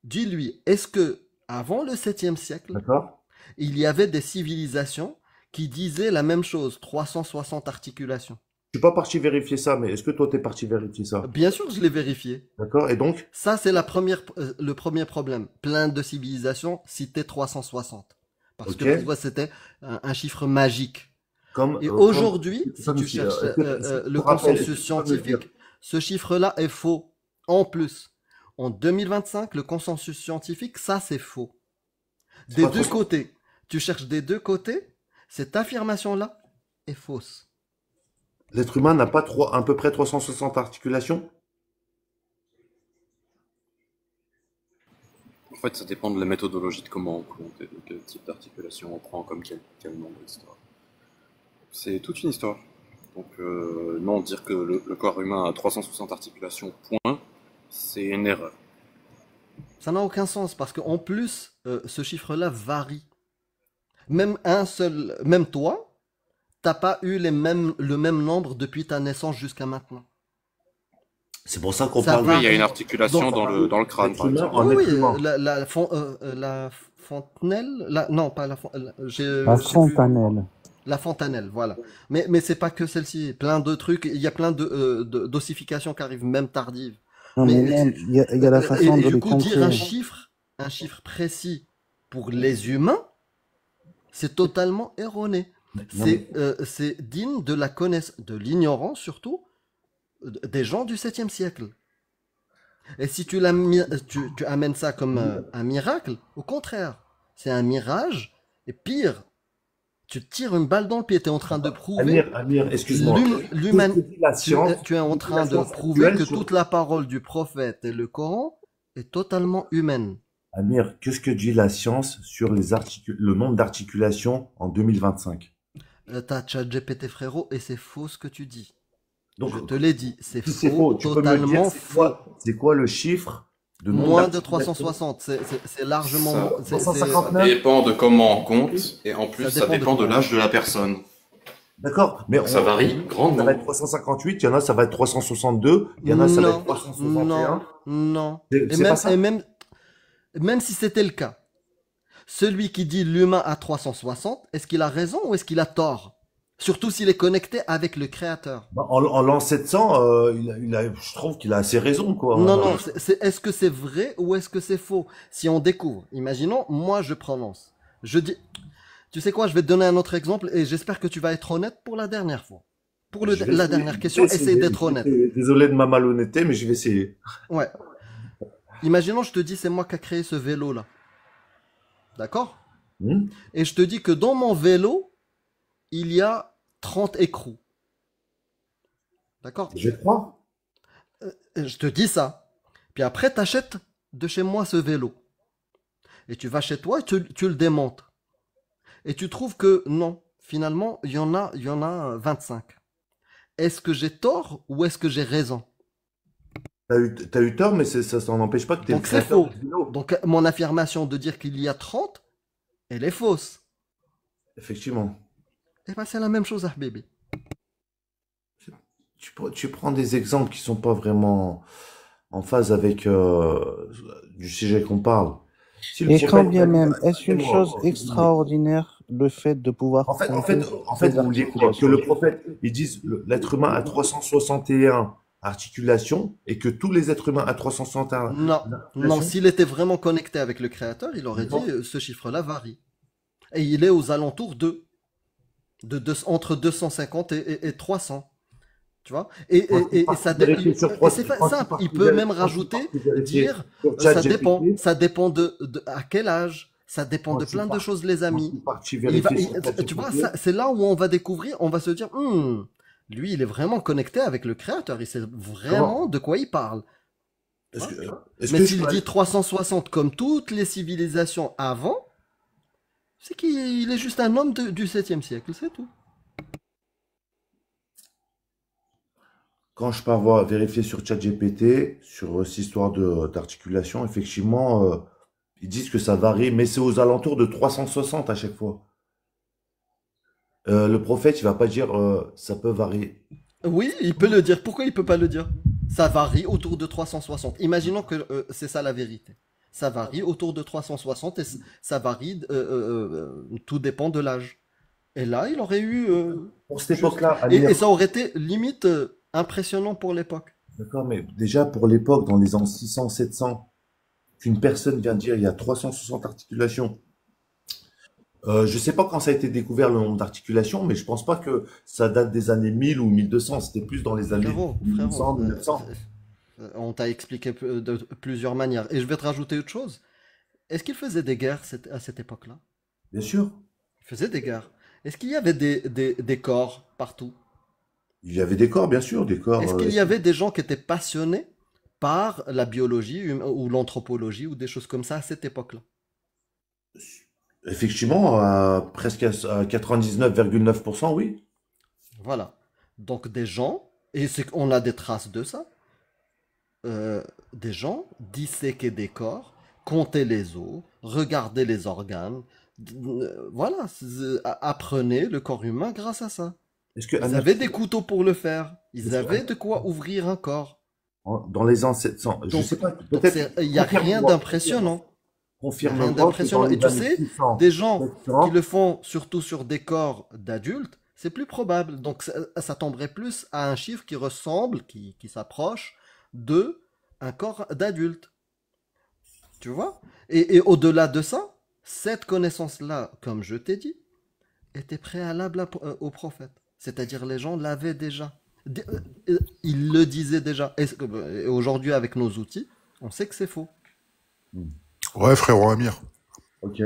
dis-lui, est-ce que avant le 7e siècle, d'accord. il y avait des civilisations qui disaient la même chose, 360 articulations? Je suis pas parti vérifier ça, mais est-ce que toi t'es parti vérifier ça? Bien sûr que je l'ai vérifié. D'accord. Et donc, Ça, c'est le premier problème. Plein de civilisations citaient 360. Parce Ok. que pour moi, c'était un chiffre magique. comme Et aujourd'hui, si comme tu si, cherches est-ce que tu le te rappelles, est-ce que consensus tu peux me scientifique, dire- ce chiffre-là est faux. En plus, en 2025, le consensus scientifique, ça, c'est faux. Des pas deux trop- côtés. Tu cherches des deux côtés, cette affirmation-là est fausse. L'être humain n'a pas à peu près 360 articulations? En fait, ça dépend de la méthodologie de comment on compte et de quel type d'articulation on prend comme quel nombre, etc. C'est toute une histoire. Donc, non, dire que le corps humain a 360 articulations, point, c'est une erreur. Ça n'a aucun sens parce qu'en plus, ce chiffre-là varie. Même toi, t'as pas eu le même nombre depuis ta naissance jusqu'à maintenant. C'est pour ça qu'on Ça parle. va. Oui, il y a une articulation Donc, dans le crâne, l'être par humain exemple. en Oui, être oui, humain. la fontanelle, non, pas la fontanelle, La fontanelle. la fontanelle, voilà. Mais c'est pas que celle-ci, plein de trucs, il y a plein d'ossifications qui arrivent même tardives. Non, mais même, il y a la façon et de du les coup, dire conclure. un chiffre précis pour les humains, c'est totalement erroné. Non, mais C'est digne de la connaissance, de l'ignorance surtout, des gens du 7e siècle. Et si tu amènes ça comme un miracle, au contraire, c'est un mirage, et pire, tu te tires une balle dans le pied, tu es en train de prouver, Amir, excuse-moi. l'humain, Qu'est-ce que dit la science? tu es en Qu'est-ce que la train de science prouver actuelle que sur... toute la parole du prophète et le Coran est totalement humaine. Amir, qu'est-ce que dit la science sur le nombre d'articulations en 2025? T'as ChatGPT frérot, et c'est faux ce que tu dis. Donc, Je te l'ai dit, c'est si c'est faux, faux, tu peux me dire totalement faux. c'est quoi le chiffre de nombre Moins de d'articulations? 360, c'est largement... Ça, c'est- ça 359? dépend de comment on compte, et en plus, Ça ça dépend de dépend de quoi. l'âge de la personne. D'accord, mais Ça varie ça va grandement. être 358, il y en a, ça va être 362, il y en a, ça va être Non, 361. non. C'est Et pas même, ça? même si c'était le cas, celui qui dit l'humain a 360, est-ce qu'il a raison ou est-ce qu'il a tort? Surtout s'il est connecté avec le créateur. Bah, en l'an 700, je trouve qu'il a assez raison, quoi. Non, est-ce que c'est vrai ou est-ce que c'est faux? Si on découvre, imaginons, moi je prononce. Je dis, tu sais quoi, je vais te donner un autre exemple et j'espère que tu vas être honnête pour la dernière fois. Pour Je vais la essayer, dernière je question, vais essayer, essaye d'être honnête. Désolé de ma malhonnêteté, mais je vais essayer. Ouais. Imaginons, je te dis, c'est moi qui a créé ce vélo-là. D'accord? Hmm. Et je te dis que dans mon vélo, il y a 30 écrous. D'accord? Je crois. Je te dis ça. Puis après, tu achètes de chez moi ce vélo. Et tu vas chez toi et tu le démontes. Et tu trouves que non, finalement, il y en a 25. Est-ce que j'ai tort ou est-ce que j'ai raison? T'as eu tort, mais ça n'empêche pas que t'es le Donc c'est créateur faux. du vélo. Donc mon affirmation de dire qu'il y a 30, elle est fausse. Effectivement. Et bien c'est la même chose, Habibi. Tu prends des exemples qui sont pas vraiment en phase avec du sujet qu'on parle. Si le Et quand prophète bien a dit, même, est-ce une excusez-moi, chose extraordinaire le fait de pouvoir en fait, compter vous vouliez quoi? Que le prophète, ils disent l'être humain a 361 articulations et que tous les êtres humains a 361 Non, articulations? s'il était vraiment connecté avec le créateur, il aurait dit Non. ce chiffre-là varie. Et il est aux alentours entre 250 et 300. Tu vois? Et ça, c'est pas simple. Il peut même rajouter, dire, ça dépend. Ça dépend à quel âge. Ça dépend de plein de choses, les amis. Tu vois, c'est là où on va découvrir, on va se dire, lui, il est vraiment connecté avec le créateur. Il sait vraiment de quoi il parle. Mais s'il dit 360 comme toutes les civilisations avant, c'est qu'il est juste un homme du 7e siècle, c'est tout. Quand je pars voir, vérifier sur ChatGPT, sur cette histoire d'articulation, effectivement, ils disent que ça varie, mais c'est aux alentours de 360 à chaque fois. Le prophète, il va pas dire ça peut varier. Oui, il peut le dire. Pourquoi il peut pas le dire? Ça varie autour de 360. Imaginons que c'est ça la vérité. Ça varie autour de 360 et ça varie, tout dépend de l'âge. Et là, il aurait eu... Pour cette époque-là, et ça aurait été limite impressionnant pour l'époque. D'accord, mais déjà pour l'époque, dans les ans 600, 700, qu'une personne vient dire il y a 360 articulations. Je sais pas quand ça a été découvert le nombre d'articulations, mais je pense pas que ça date des années 1000 ou 1200. C'était plus dans les années 1800, 1900. On t'a expliqué de plusieurs manières. Et je vais te rajouter autre chose. Est-ce qu'il faisait des guerres à cette époque-là? Bien sûr. Il faisait des guerres. Est-ce qu'il y avait des corps partout? Il y avait des corps, bien sûr, des corps. Est-ce qu'il y avait des gens qui étaient passionnés par la biologie ou l'anthropologie ou des choses comme ça à cette époque-là? Effectivement, presque à 99,9%, oui. Voilà. Donc des gens, et on a des traces de ça, des gens disséquaient des corps, comptaient les os, regardaient les organes, voilà, apprenaient le corps humain grâce à ça. Ils avaient des couteaux pour le faire, ils avaient de quoi ouvrir un corps. Dans les ans 700, je sais pas, peut-être. Il n'y a rien d'impressionnant. Confirme d'impressionnant. Et tu sais, des gens qui le font surtout sur des corps d'adultes, c'est plus probable. Donc ça tomberait plus à un chiffre qui ressemble, qui s'approche de un corps d'adulte. Tu vois? Et au-delà de ça, cette connaissance-là, comme je t'ai dit, était préalable au prophète. C'est-à-dire les gens l'avaient déjà. Ils le disaient déjà. Et aujourd'hui, avec nos outils, on sait que c'est faux. Ouais, frérot Amir. Ok.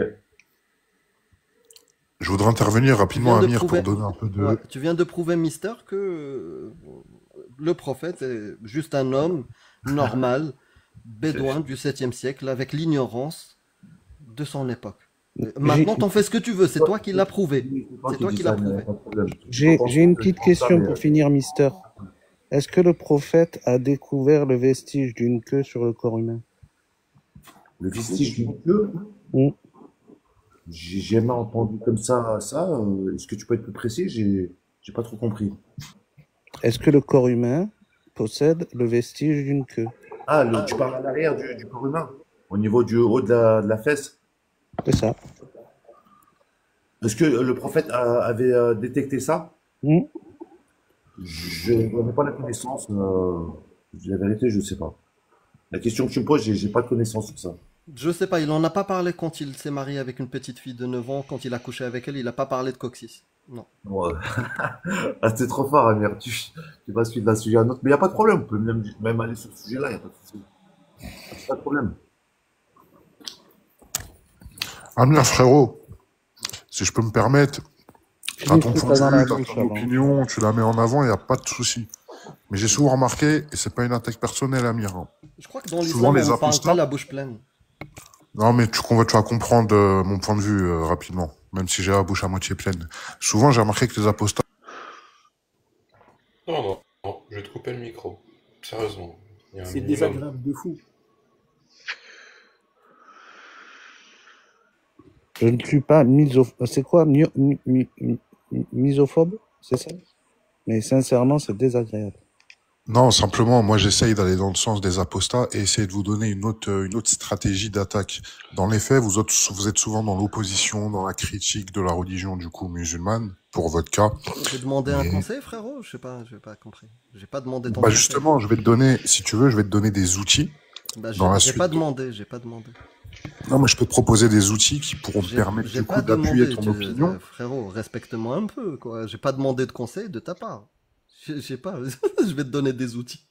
Je voudrais intervenir Tu rapidement, viens de Amir, pour prouver, donner un peu ouais, de... tu viens de prouver, Mister, que le prophète est juste un homme normal, bédouin du 7e siècle, avec l'ignorance de son époque. Maintenant, J'ai t'en fais ce que tu veux, c'est toi qui l'as prouvé. C'est toi C'est qui toi dis qui ça, l'as mais prouvé. pas de problème. j'ai- J'entends j'ai une que tu petite penses ça, question mais pour finir, Mister. Est-ce que le prophète a découvert le vestige d'une queue sur le corps humain? le vestige d'une queue, Hmm. j'ai jamais entendu comme ça. Est-ce que tu peux être plus précis? J'ai pas trop compris. Est-ce que le corps humain possède le vestige d'une queue? Ah, tu parles à l'arrière du corps humain, au niveau du haut de la fesse. C'est ça. Est-ce que le prophète avait détecté ça? Hmm. Je n'en ai pas la connaissance. La vérité, je sais pas. La question que tu me poses, j'ai pas de connaissance sur ça. Je sais pas, il en a pas parlé quand il s'est marié avec une petite fille de 9 ans, quand il a couché avec elle, il a pas parlé de coccyx. Non. Ouais. Ah, t'es trop fort, Amir. Tu bascules d'un sujet à un autre. Mais il n'y a pas de problème. On peut même aller sur ce sujet-là. Il n'y a pas de souci. Pas de problème. Amir, frérot, si je peux me permettre, t'as Finis ton le point truc de dans la vue, t'as bouche ton avant. opinion, tu la mets en avant, il n'y a pas de souci. Mais j'ai souvent remarqué, et c'est pas une attaque personnelle, Amir, hein. Je crois que dans Souvent l'islam, les on ne parle pas apostats... la bouche pleine. Non, mais tu vas comprendre mon point de vue rapidement, même si j'ai la bouche à moitié pleine. Souvent, j'ai remarqué que les apostats... Non, non, non, je vais te couper le micro. Sérieusement, il y a un C'est minimum. désagréable de fou. Je ne suis pas c'est quoi misophobe? C'est ça? Mais sincèrement, c'est désagréable. Non, simplement, moi j'essaye d'aller dans le sens des apostats et essayer de vous donner une autre stratégie d'attaque. Dans les faits, vous êtes souvent dans l'opposition, dans la critique de la religion du coup musulmane, pour votre cas. J'ai demandé un Mais conseil, frérot? Je sais pas, j'ai pas compris. J'ai pas demandé ton bah conseil. justement, je vais te donner, si tu veux, je vais te donner des outils Bah, dans la j'ai suite. pas demandé, j'ai pas demandé. Non, mais je peux te proposer des outils qui pourront te J'ai permettre j'ai du coup pas d'appuyer demandé, ton opinion. frérot, respecte-moi un peu, quoi. J'ai pas demandé de conseil de ta part. Je sais pas, je vais te donner des outils.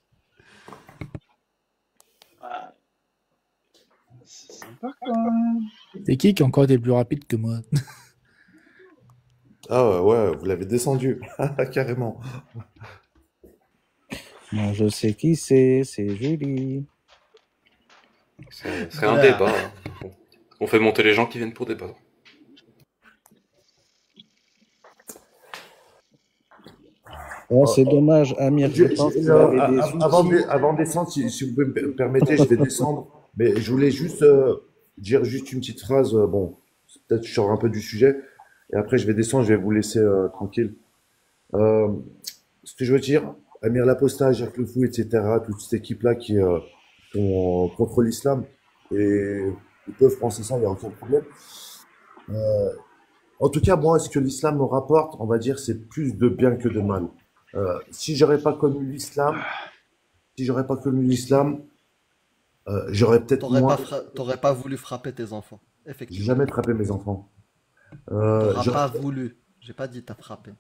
C'est sympa quand même. C'est qui a encore été plus rapide que moi? Ah ouais, vous l'avez descendu. Carrément. Moi, je sais qui c'est Julie. C'est un débat. Hein. On fait monter les gens qui viennent pour débattre. Oh, c'est dommage, Amir, je pense qu'il avait des outils. Avant de descendre, si vous me permettez, je vais descendre. Mais je voulais juste dire juste une petite phrase. Bon, peut-être je sors un peu du sujet. Et après, je vais descendre, je vais vous laisser tranquille. Euh, Ce que je veux dire, Amir Laposta, Jacques Le Fou, etc., toute cette équipe-là qui sont contre l'islam, et ils peuvent penser ça, il n'y a aucun problème. Euh, En tout cas, moi, ce que l'islam me rapporte, on va dire, c'est plus de bien que de mal. Si j'aurais pas connu l'islam, j'aurais peut-être moins. T'aurais pas voulu frapper tes enfants. J'ai Effectivement. jamais frappé mes enfants. T'auras J'aurais- pas voulu. J'ai pas dit t'as frappé.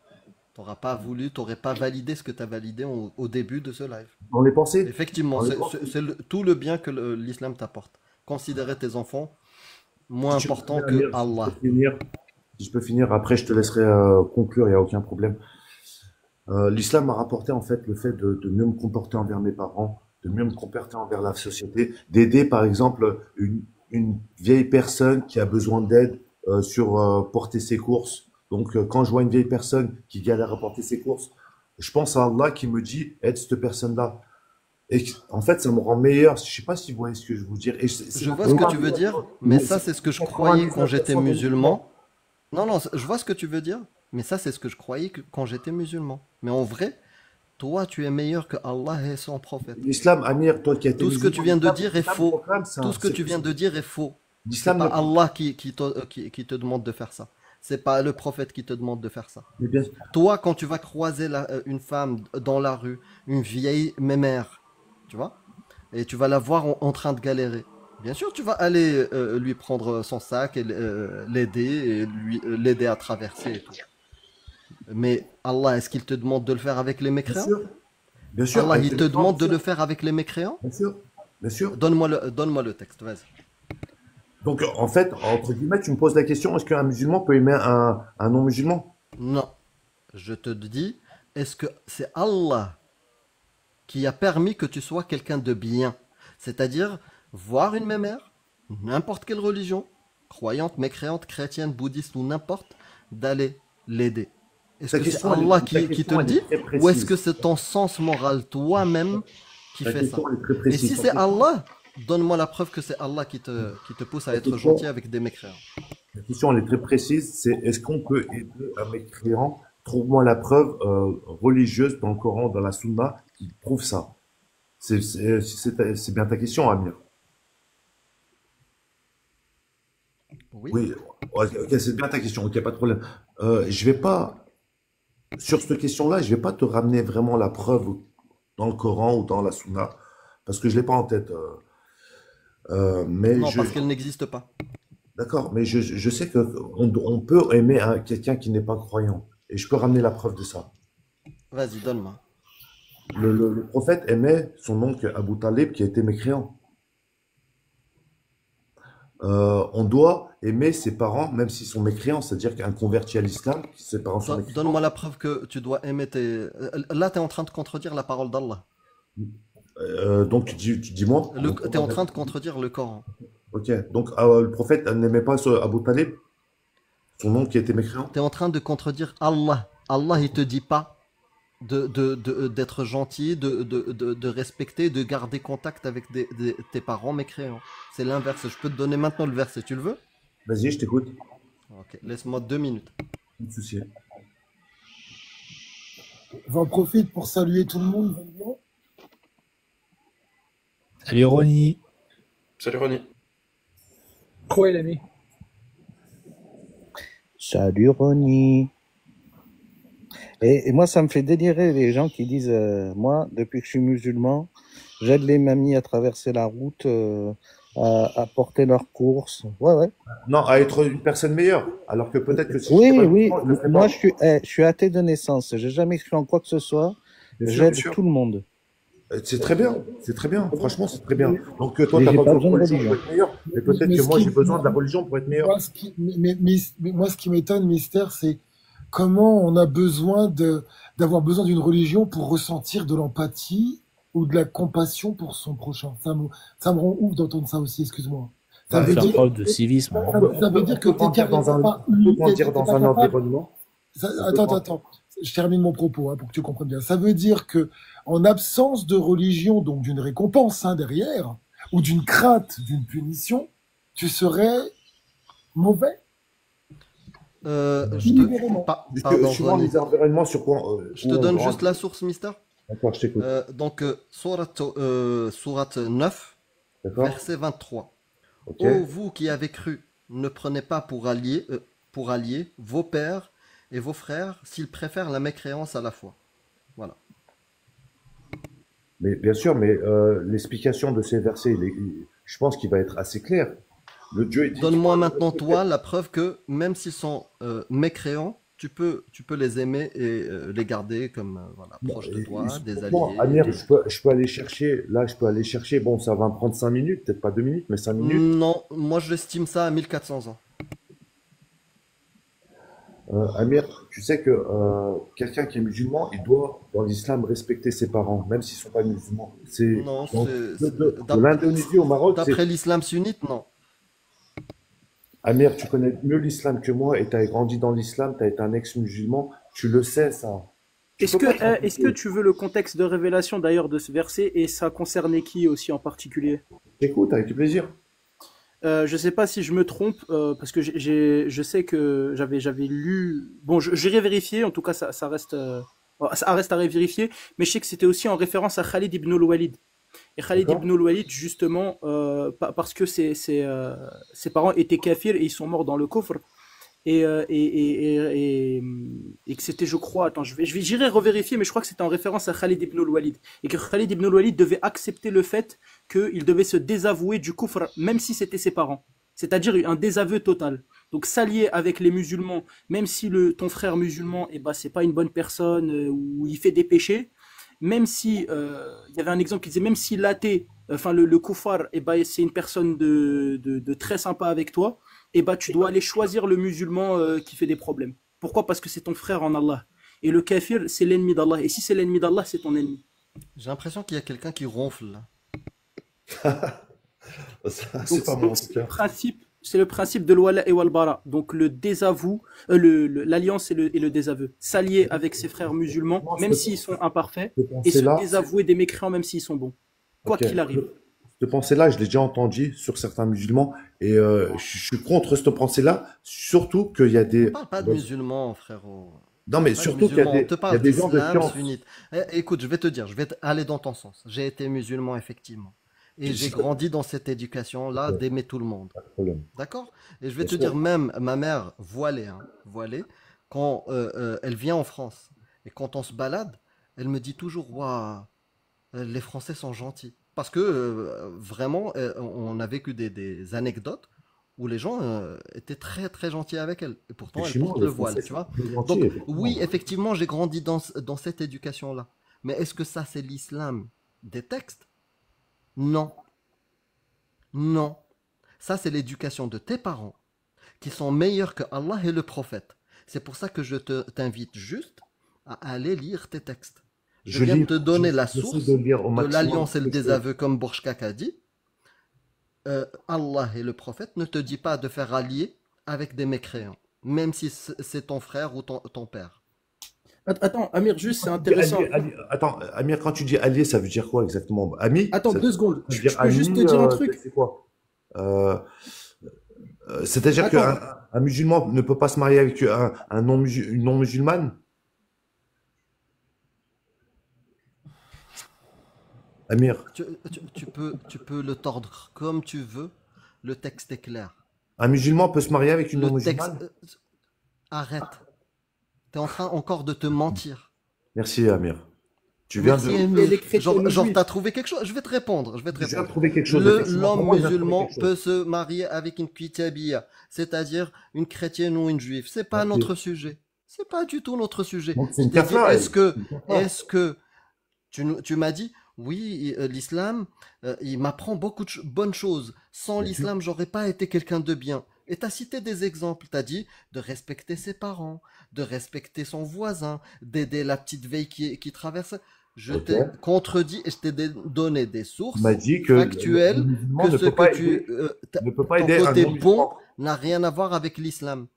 T'auras pas voulu, t'aurais pas validé ce que t'as validé au début de ce live. Dans les pensées, Effectivement, dans les c'est pensées. tout le bien que l'islam t'apporte. Considérer tes enfants moins Si tu peux importants finir, que Amir, Allah. si je peux finir, après je te laisserai conclure, il n'y a aucun problème. L'islam m'a rapporté en fait le fait de mieux me comporter envers mes parents, de mieux me comporter envers la société, d'aider par exemple une vieille personne qui a besoin d'aide sur porter ses courses. Donc quand je vois une vieille personne qui galère à porter ses courses, je pense à Allah qui me dit aide cette personne-là. Et en fait, ça me rend meilleur. Je sais pas si vous voyez ce que je veux dire. Et c'est Je vois ce que tu veux dire, mais ça c'est ce que je croyais quand j'étais 99% des musulman. Non, non, je vois ce que tu veux dire, mais ça c'est ce que je croyais quand j'étais musulman. Mais en vrai, toi tu es meilleur que Allah et son prophète. L'islam, Amir, toi qui as été Tout ce que tu viens de dire est l'islam faux. proclame, Tout ce que tu viens de dire est faux. C'est l'islam pas ne- Allah qui te demande de faire ça. C'est pas le prophète qui te demande de faire ça. mais bien, Toi, quand tu vas croiser une femme dans la rue, une vieille mémère, tu vois, et tu vas la voir en train de galérer. Bien sûr, tu vas aller lui prendre son sac et l'aider et l'aider à traverser et tout. Mais Allah, est-ce qu'il te demande de le faire avec les Bien mécréants? sûr, bien sûr, Allah, avec il les te mécréants, demande bien de le sûr, faire avec les mécréants? bien sûr, bien sûr. Donne-moi le texte, vas-y. Donc, en fait, entre guillemets, tu me poses la question, est-ce qu'un musulman peut aimer un non-musulman? Non, je te dis, est-ce que c'est Allah qui a permis que tu sois quelqu'un de bien? C'est-à-dire, voir une mémère, n'importe quelle religion, croyante, mécréante, chrétienne, bouddhiste ou n'importe, d'aller l'aider. Est-ce Ta que c'est question, elle Allah est, ta qui te question, le elle dit? est très Ou est-ce que précise. c'est ton sens moral toi-même qui Ta fait ça? question, elle est très Et si précise. Ta c'est question, Allah, donne-moi la preuve que c'est Allah qui te pousse à ta être gentil question, avec des mécréants. la question, elle est très précise. C'est est-ce qu'on peut aider un mécréant? Trouve-moi la preuve religieuse dans le Coran, dans la Sunna, qui prouve ça. C'est bien ta question, Amir. Oui. Oui, ok, c'est bien ta question. Ok, pas de problème. Je vais pas, sur cette question-là, je vais pas te ramener vraiment la preuve dans le Coran ou dans la Sunna, parce que je l'ai pas en tête. Mais Non, parce qu'elle n'existe pas. d'accord, mais je sais que on peut aimer quelqu'un qui n'est pas croyant, et je peux ramener la preuve de ça. Vas-y, donne-moi. Le prophète aimait son oncle Abu Talib qui était mécréant. On doit aimer ses parents même s'ils sont mécréants, c'est-à-dire qu'un converti à l'islam, ses parents sont Donne-moi mécréants. la preuve que tu dois aimer tes... Là, tu es en train de contredire la parole d'Allah. Donc tu dis-moi. Tu es en train de contredire le Coran. Ok, donc le prophète n'aimait pas Abu Talib, son oncle qui était mécréant. Tu es en train de contredire Allah. Allah, il te dit pas d'être gentil, de respecter, de garder contact avec tes parents mécréants. C'est l'inverse. Je peux te donner maintenant le verset. Tu le veux? Vas-y, je t'écoute. Ok, laisse-moi 2 minutes. Pas de souci. J'en profite pour saluer tout le monde. Salut Ronnie. Salut Ronnie. Ouais, l'ami. Salut Ronnie. Et moi, ça me fait délirer les gens qui disent moi, depuis que je suis musulman, j'aide les mamies à traverser la route, à porter leurs courses. Ouais, ouais. Non, à être une personne meilleure. Alors que peut-être que si Oui, j'étais pas oui. musulman, je le ferais Moi, pas. je suis athée de naissance. J'ai jamais cru en quoi que ce soit. Bien sûr, J'aide bien sûr. tout le monde. C'est très bien, c'est très bien. Franchement, c'est très bien. Donc toi, Et t'as j'ai pas pas besoin de besoin de religion pour religion. être meilleur. Mais peut-être Mais que ce moi, qui, j'ai besoin de la religion pour être meilleur. moi, ce qui m'étonne, Mystère, c'est comment on a besoin d'avoir besoin d'une religion pour ressentir de l'empathie ou de la compassion pour son prochain. Ça me rend ouf d'entendre ça aussi, excuse-moi. Ça Bah, veut Faire dire, preuve de civisme. ça veut dire que on peut t'es grandir dans carrément un, pas on peut grandir dans un capable. environnement. On peut Attends, grandir. attends. Je termine mon propos pour que tu comprennes bien. Ça veut dire que, en absence de religion, donc d'une récompense derrière, ou d'une crainte, d'une punition, tu serais mauvais délibérément. Pardon, Suivant Ronnie. les environnements sur quoi, Je où te on donne grandit. juste la source, Mister. D'accord, je t'écoute. Donc, sourate 9, D'accord? verset 23. Ok. Ô vous qui avez cru, ne prenez pas pour alliés vos pères et vos frères s'ils préfèrent la mécréance à la foi. Voilà. Mais bien sûr, mais l'explication de ces versets, je pense qu'il va être assez clair. Le Dieu il dit qu'il Donne-moi faut le maintenant, respecter. toi, la preuve que même s'ils sont mécréants, tu peux les aimer et les garder comme voilà, Non, proches de toi, des Bon, alliés. Amir, je peux aller chercher, là, je peux aller chercher, bon, ça va me prendre 5 minutes, peut-être pas 2 minutes, mais 5 minutes. Non, moi j'estime ça à 1400 ans. Amir, tu sais que quelqu'un qui est musulman, il doit, dans l'islam, respecter ses parents, même s'ils sont pas musulmans. C'est Non, donc, c'est de l'Indonésie au Maroc, c'est... d'après l'islam sunnite, non. Amir, tu connais mieux l'islam que moi et tu as grandi dans l'islam, tu as été un ex-musulman, tu le sais, ça. Tu Est-ce peux pas te est-ce que raconter. tu veux le contexte de révélation d'ailleurs de ce verset et ça concernait qui aussi en particulier? J'écoute avec plaisir. Je sais pas si je me trompe parce que je sais que j'avais lu. Bon, j'irai vérifier. En tout cas, ça reste ça reste à vérifier. Mais je sais que c'était aussi en référence à Khalid ibn al-Walid. Et Khalid D'accord? ibn al-Walid justement parce que ses parents étaient kafirs et ils sont morts dans le coffre. et que c'était, je crois, attends, j'irai revérifier, mais je crois que c'était en référence à Khalid ibn al-Walid. Et que Khalid ibn al-Walid devait accepter le fait qu'il devait se désavouer du kufr, même si c'était ses parents. C'est-à-dire un désaveu total. Donc s'allier avec les musulmans, même si ton frère musulman, c'est pas une bonne personne, ou il fait des péchés, même si, il y avait un exemple qui disait, même si l'athée, enfin le kuffar, c'est une personne de très sympa avec toi, tu dois aller choisir le musulman qui fait des problèmes. Pourquoi? Parce que c'est ton frère en Allah. Et le kafir, c'est l'ennemi d'Allah. Et si c'est l'ennemi d'Allah, c'est ton ennemi. J'ai l'impression qu'il y a quelqu'un qui ronfle là. C'est pas moi en tout cas. C'est le principe de l'wala et wal-bara. Donc le désavou, l'alliance et le désaveu. S'allier avec ses frères musulmans, même s'ils sont imparfaits, et se désavouer des mécréants, même s'ils sont bons. Quoi qu'il arrive. Cette pensée-là, je l'ai déjà entendu sur certains musulmans et je suis contre cette pensée-là, surtout qu'il y a des... On parle pas de musulmans, frérot. Non, mais surtout qu'il y a des gens de science. Sunnite. Écoute, je vais te dire, je vais aller dans ton sens. J'ai été musulman, effectivement. Et j'ai grandi dans cette éducation-là d'aimer tout le monde. D'accord? Et je vais te dire, même ma mère voilée, quand elle vient en France et quand on se balade, elle me dit toujours, waouh, les Français sont gentils. Parce que vraiment, on a vécu des anecdotes où les gens étaient très très gentils avec elle. Et pourtant, elle porte le voile, tu vois. Donc, oui, effectivement, j'ai grandi dans cette éducation-là. Mais est-ce que ça, c'est l'islam des textes? Non. Non. Ça, c'est l'éducation de tes parents qui sont meilleurs que Allah et le prophète. C'est pour ça que je t'invite juste à aller lire tes textes. Je viens de te donner la source de l'alliance et le désaveu, comme Bourchkak a dit. Allah et le prophète ne te dit pas de faire allier avec des mécréants, même si c'est ton frère ou ton père. Attends, Amir, juste, c'est intéressant. Attends, Amir, quand tu dis allié, ça veut dire quoi exactement? Ami? Attends, 2 secondes. Je peux juste te dire un truc. C'est quoi? C'est-à-dire qu'un musulman ne peut pas se marier avec une non-musulmane? Amir. Tu peux le tordre comme tu veux. Le texte est clair. Un musulman peut se marier avec une non-musulmane? Arrête. Tu es en train encore de te mentir. Merci, Amir. Tu viens Genre, t'as trouvé quelque chose? Je vais te répondre. Je viens de trouver quelque chose. L'homme musulman peut se marier avec une kitabia, c'est-à-dire une chrétienne ou une juive. C'est pas notre sujet. C'est pas du tout notre sujet. Est-ce que tu m'as dit, oui, l'islam, il m'apprend beaucoup de bonnes choses. Sans l'islam, j'aurais pas été quelqu'un de bien. Et tu as cité des exemples. Tu as dit de respecter ses parents, de respecter son voisin, d'aider la petite veille qui traverse. Je t'ai contredit et je t'ai donné des sources factuelles que ce que tu ton côté bon n'a rien à voir avec l'islam.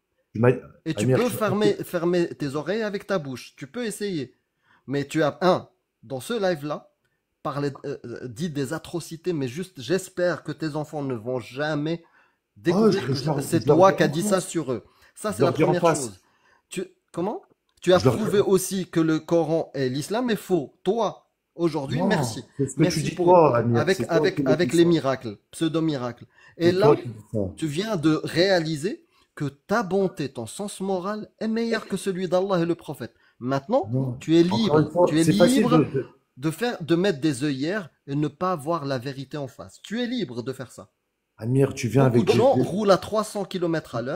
Et tu peux fermer tes oreilles avec ta bouche. Tu peux essayer. Mais tu as dans ce live-là, dit des atrocités, mais juste j'espère que tes enfants ne vont jamais découvrir que c'est toi qui as dit ça sur eux. Ça, c'est la première chose. Comment? Tu as prouvé aussi que le Coran et l'islam est faux. Toi, aujourd'hui, merci. Merci pour avec les miracles, pseudo-miracles. Et là, tu viens de réaliser que ta bonté, ton sens moral est meilleur que celui d'Allah et le prophète. Maintenant, tu es libre. Tu es libre de mettre des œillères et ne pas voir la vérité en face. Tu es libre de faire ça. Amir, tu viens Beaucoup de gens roulent à 300 km à l'heure,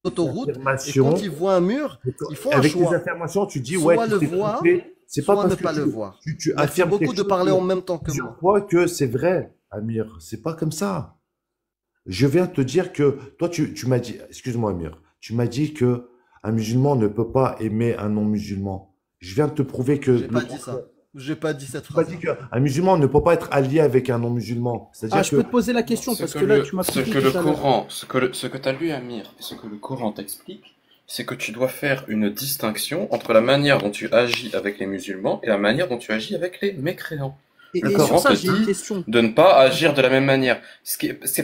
autoroute, et quand ils voient un mur, ils font un choix. Avec tes affirmations, tu dis, soit le voir, soit ne pas le voir. Tu affirmes beaucoup de parler en même temps que moi. Je crois que c'est vrai, Amir. C'est pas comme ça. Je viens te dire que, toi, tu m'as dit, excuse-moi, Amir, tu m'as dit que un musulman ne peut pas aimer un non-musulman. Je viens de te prouver que... J'ai pas dit ça. J'ai pas dit cette phrase. J'ai pas dit qu'un musulman ne peut pas être allié avec un non-musulman. Je peux te poser la question parce que là, tu m'as ce que le Coran, ce que tu as lu, Amir, et ce que le Coran t'explique, c'est que tu dois faire une distinction entre la manière dont tu agis avec les musulmans et la manière dont tu agis avec les mécréants. Le Coran te dit de ne pas agir de la même manière. Ce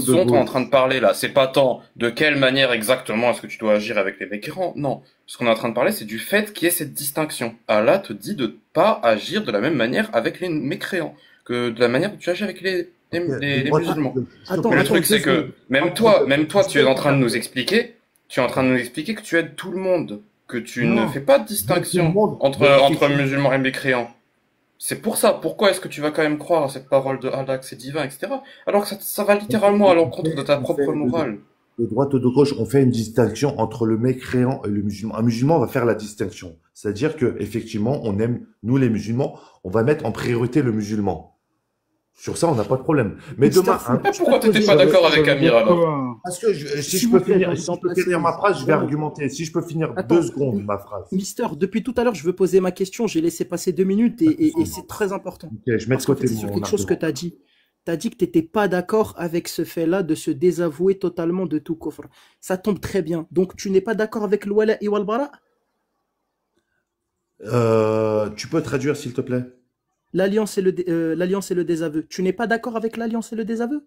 dont on est en train de parler là, c'est pas tant de quelle manière exactement est-ce que tu dois agir avec les mécréants. Non, ce qu'on est en train de parler, c'est du fait qu'il y ait cette distinction. Allah te dit de ne pas agir de la même manière avec les mécréants que de la manière dont tu agis avec les les droit de- musulmans. Attends, Mais le attends, truc, c'est que même toi, tu es en train de nous expliquer, que tu aides tout le monde, que tu ne Non, fais pas de tout le distinction monde. entre musulmans et mécréants. C'est pour ça. Pourquoi est-ce que tu vas quand même croire à cette parole de Allah, que c'est divin, etc. Alors que ça va littéralement à l'encontre de ta propre morale. De droite ou de gauche, on fait une distinction entre le mécréant et le musulman. Un musulman va faire la distinction. C'est-à-dire que, effectivement, on aime, nous les musulmans, on va mettre en priorité le musulman. Sur ça, on n'a pas de problème. Mais Mister demain, Fou, Ah, pourquoi t'étais pas d'accord avec Amir alors? parce que si s'il je vous peux plaît, finir, j'ai si envie je peux d'en placer finir ma une. phrase, je vais Voilà. argumenter. Si je peux finir Attends, 2 secondes ma phrase. Mister, depuis tout à l'heure, je veux poser ma question. J'ai laissé passer 2 minutes et c'est très important. Ok, je mets de Parce qu'en côté fait, c'est sur mon quelque chose que argument. tu as dit. Tu as dit que tu n'étais pas d'accord avec ce fait-là de se désavouer totalement de tout kufr. Ça tombe très bien. Donc, tu n'es pas d'accord avec le wala et wal bara? Tu peux traduire, s'il te plaît? L'alliance et le désaveu. Tu n'es pas d'accord avec l'alliance et le désaveu?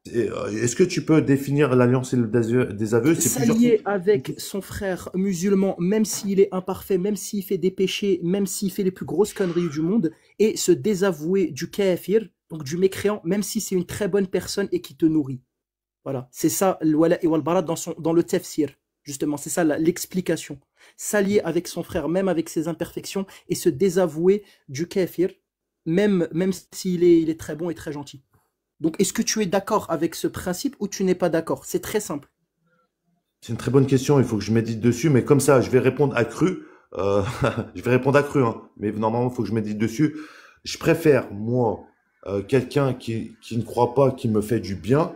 Est-ce que tu peux définir l'alliance et le désaveu? C'est plusieurs S'allier trucs. avec son frère musulman, même s'il est imparfait, même s'il fait des péchés, même s'il fait les plus grosses conneries du monde, et se désavouer du kafir, donc du mécréant, même si c'est une très bonne personne et qui te nourrit. Voilà, c'est ça le wala et wal bara dans le tafsir. Justement, c'est ça l'explication. S'allier avec son frère, même avec ses imperfections, et se désavouer du kafir, même s'il il est très bon et très gentil. Donc, est-ce que tu es d'accord avec ce principe ou tu n'es pas d'accord? C'est très simple. C'est une très bonne question, il faut que je médite dessus, mais comme ça, je vais répondre à cru. Je vais répondre à cru, hein, mais normalement, il faut que je médite dessus. Je préfère, moi, quelqu'un qui ne croit pas, qui me fait du bien,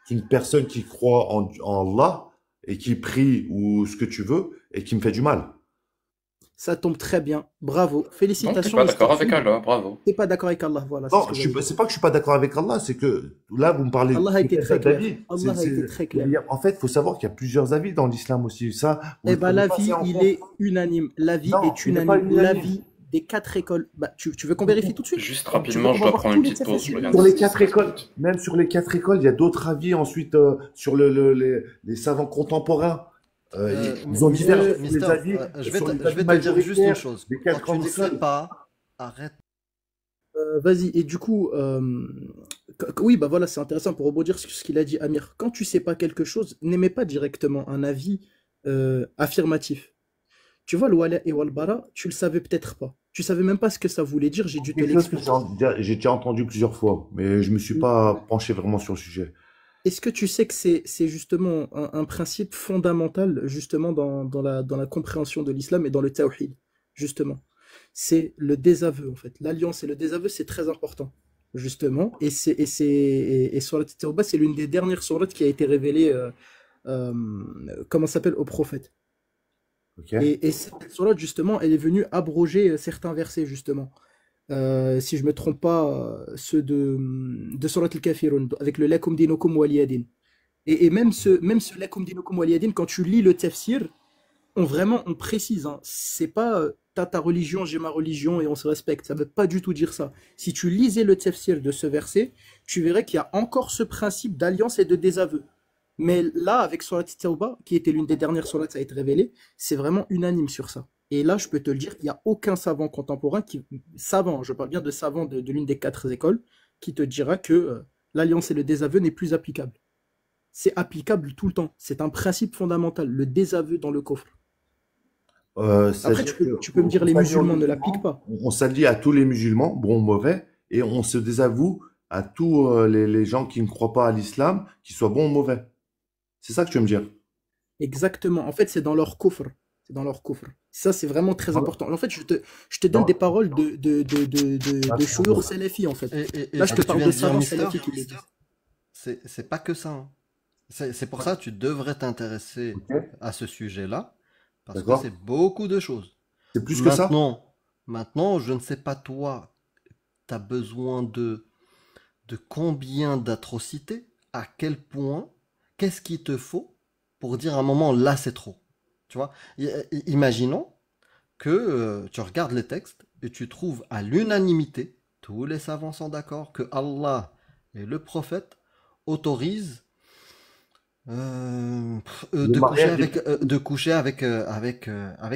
qu'une personne qui croit en Allah et qui prie ou ce que tu veux et qui me fait du mal. Ça tombe très bien. Bravo. Donc, t'es Félicitations, pas Mister d'accord avec Fou. Allah, bravo. T'es pas d'accord avec Allah, voilà, c'est Non, ce que j'allais dire. c'est pas que je suis pas d'accord avec Allah, c'est que là, vous me parlez Allah a été peut-être très clair. d'avis. Allah a été très clair. En fait, il faut savoir qu'il y a plusieurs avis dans l'islam aussi. Ça, vous Eh le ben, prenez pas l'avis, assez en il compte. est unanime. L'avis Non, est il n'est pas unanime. unanime. L'avis des 4 écoles. Bah, tu veux qu'on vérifie tout de suite? Juste Tu veux rapidement, qu'on je va dois voir prendre tous une les petite pause, je tafsirs? reviens Sur les d'ici 4 5 écoles, minutes. même sur les 4 écoles, il y a d'autres avis ensuite sur les savants contemporains. Ils ont divergé sur les Mister, avis, je vais sur les te avis dire juste une majoritaires chose. des Quand 4 tu grandes ne sais écoles. pas, arrête. Vas-y, et du coup, oui, bah voilà, c'est intéressant pour rebondir sur ce qu'il a dit, Amir. Quand tu sais pas quelque chose, n'émets pas directement un avis affirmatif. Tu vois, le wala et wal bara, tu le savais peut-être pas. Tu savais même pas ce que ça voulait dire, j'ai dû te Quelque chose que l'expliquer. j'ai déjà entendu plusieurs fois, mais je me suis pas penché vraiment sur le sujet. Est-ce que tu sais que c'est justement un principe fondamental, justement, dans la compréhension de l'islam et dans le tawhid, justement? C'est le désaveu, en fait. L'alliance et le désaveu, c'est très important, justement. Et Surat At-Tawbah, c'est l'une des dernières sourates qui a été révélée, comment ça s'appelle, au prophète. Ok. Et cette sourate, justement, elle est venue abroger certains versets, justement. Si je me trompe pas, ceux de Surat Al-Kafirun, avec le Lakum dinukum waliyadin. Et même ce Lakum dinukum waliyadin, quand tu lis le tafsir, on précise, hein, c'est pas t'as ta religion, j'ai ma religion et on se respecte. Ça veut pas du tout dire ça. Si tu lisais le tafsir de ce verset, tu verrais qu'il y a encore ce principe d'alliance et de désaveu. Mais là, avec Surat At-Tawbah, qui était l'une des dernières sourates à être révélée, c'est vraiment unanime sur ça. Et là, je peux te le dire, il n'y a aucun savant contemporain savant, je parle bien de savant de l'une des 4 écoles, qui te dira que l'alliance et le désaveu n'est plus applicable. C'est applicable tout le temps. C'est un principe fondamental, le désaveu dans le coffre. Après, tu peux me dire les musulmans ne l'appliquent pas. On s'allie à tous les musulmans, bons ou mauvais, et on se désavoue à tous les gens qui ne croient pas à l'islam, qu'ils soient bons ou mauvais. C'est ça que tu veux me dire? Exactement. En fait, c'est dans leur coffre. C'est dans leur coffre. Ça, c'est vraiment très important. En fait, je te donne Non. des paroles de shuyukh salafi, en fait. Là, je te parle de savants salafis qui le disent. C'est pas que ça, hein. C'est pour ça que tu devrais t'intéresser à ce sujet-là, parce que D'accord. c'est beaucoup de choses. C'est plus que ça? Maintenant, je ne sais pas toi, tu as besoin de combien d'atrocités, à quel point, qu'est-ce qu'il te faut pour dire à un moment, là c'est trop. Tu vois, imaginons que tu regardes les textes et tu trouves à l'unanimité, tous les savants sont d'accord que Allah et le prophète autorisent de coucher avec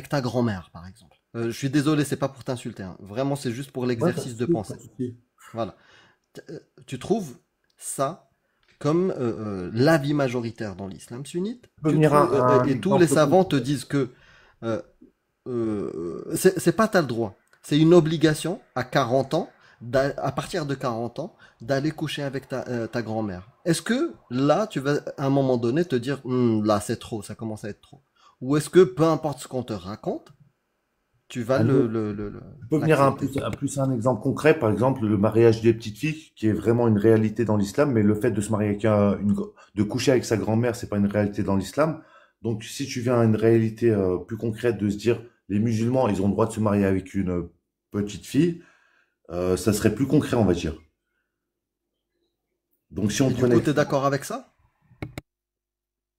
ta grand-mère, par exemple. Je suis désolé, c'est pas pour t'insulter, hein. Vraiment, c'est juste pour l'exercice de pensée. Voilà. Tu trouves ça comme l'avis majoritaire dans l'islam sunnite. Je peux venir un Et tous les exemple savants te concret. disent que euh, c'est pas t'as le droit. C'est une obligation à 40 ans, à partir de 40 ans, d'aller coucher avec ta grand-mère. Est-ce que là, tu vas à un moment donné te dire, là c'est trop, ça commence à être trop. Ou est-ce que peu importe ce qu'on te raconte, tu vas Je peux venir l'accepter? plus un exemple concret, par exemple le mariage des petites filles, qui est vraiment une réalité dans l'islam, mais le fait de se marier avec de coucher avec sa grand-mère, c'est pas une réalité dans l'islam. Donc si tu viens à une réalité plus concrète de se dire les musulmans, ils ont le droit de se marier avec une petite fille, ça serait plus concret, on va dire. Donc si on Et du prenait coup, tu es d'accord avec ça?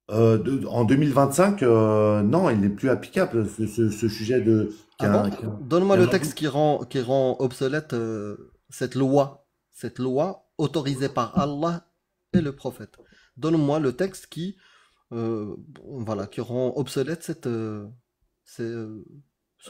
en 2025, non, il n'est plus applicable ce sujet de Ah bon? Donne-moi le qu'un texte qui rend obsolète cette loi autorisée par Allah et le prophète. Donne-moi le texte qui rend obsolète ce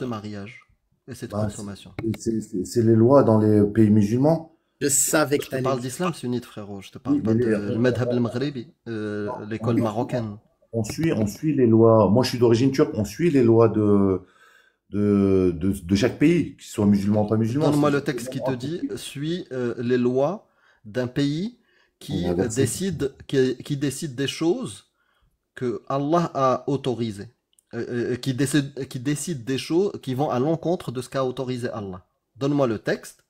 mariage et cette bah, consommation. c'est les lois dans les pays musulmans. Je savais que Je te t'allais parle dire d'islam ça. sunnite, frérot. Je te Oui, parle pas mais de le madhab al-maghribi, l'école marocaine. on suit les lois. Moi, je suis d'origine turque. On suit les lois de chaque pays, qu'ils soient musulmans ou pas musulmans. Donne-moi C'est le texte qui te dit, suis les lois d'un pays on est qui inversé. qui décide des choses que Allah a autorisées, qui décide des choses qui vont à l'encontre de ce qu'a autorisé Allah. Donne-moi le texte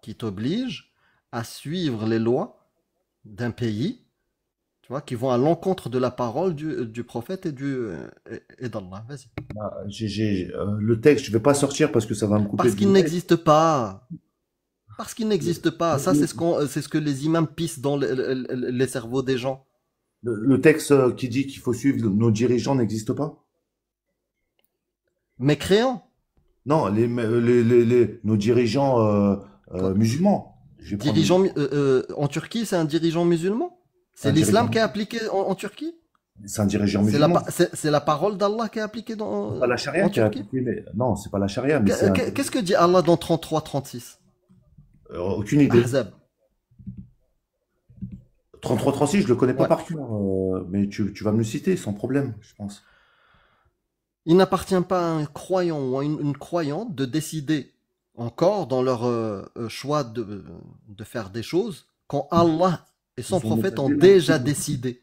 qui t'oblige à suivre les lois d'un pays, tu vois, qui vont à l'encontre de la parole du prophète et d'Allah. Vas-y. Le texte, je vais pas sortir parce que ça va me couper Parce du qu'il nez. n'existe pas. Parce qu'il n'existe pas. Ça, Le, c'est ce que les imams pissent dans les cerveaux des gens. le texte qui dit qu'il faut suivre nos dirigeants n'existe pas? Mécréants. Non, nos dirigeants Quoi? musulmans. Je vais prendre En Turquie, c'est un dirigeant musulman? c'est C'est un dirigeant, l'islam qui est appliqué en Turquie? c'est un dirigeant musulman. C'est la parole d'Allah qui est appliquée C'est pas la charia en qui a Turquie? appliqué, mais non, c'est pas la charia, mais c'est un Qu'est-ce que dit Allah dans 33-36? aucune idée. Ahzab. 33-36, je le connais pas Ouais. par cœur, mais tu vas me le citer sans problème, je pense. Il n'appartient pas à un croyant ou à une croyante de décider encore dans leur choix de faire des choses quand Allah et son Ils ont prophète ont établi déjà l'institut, décidé.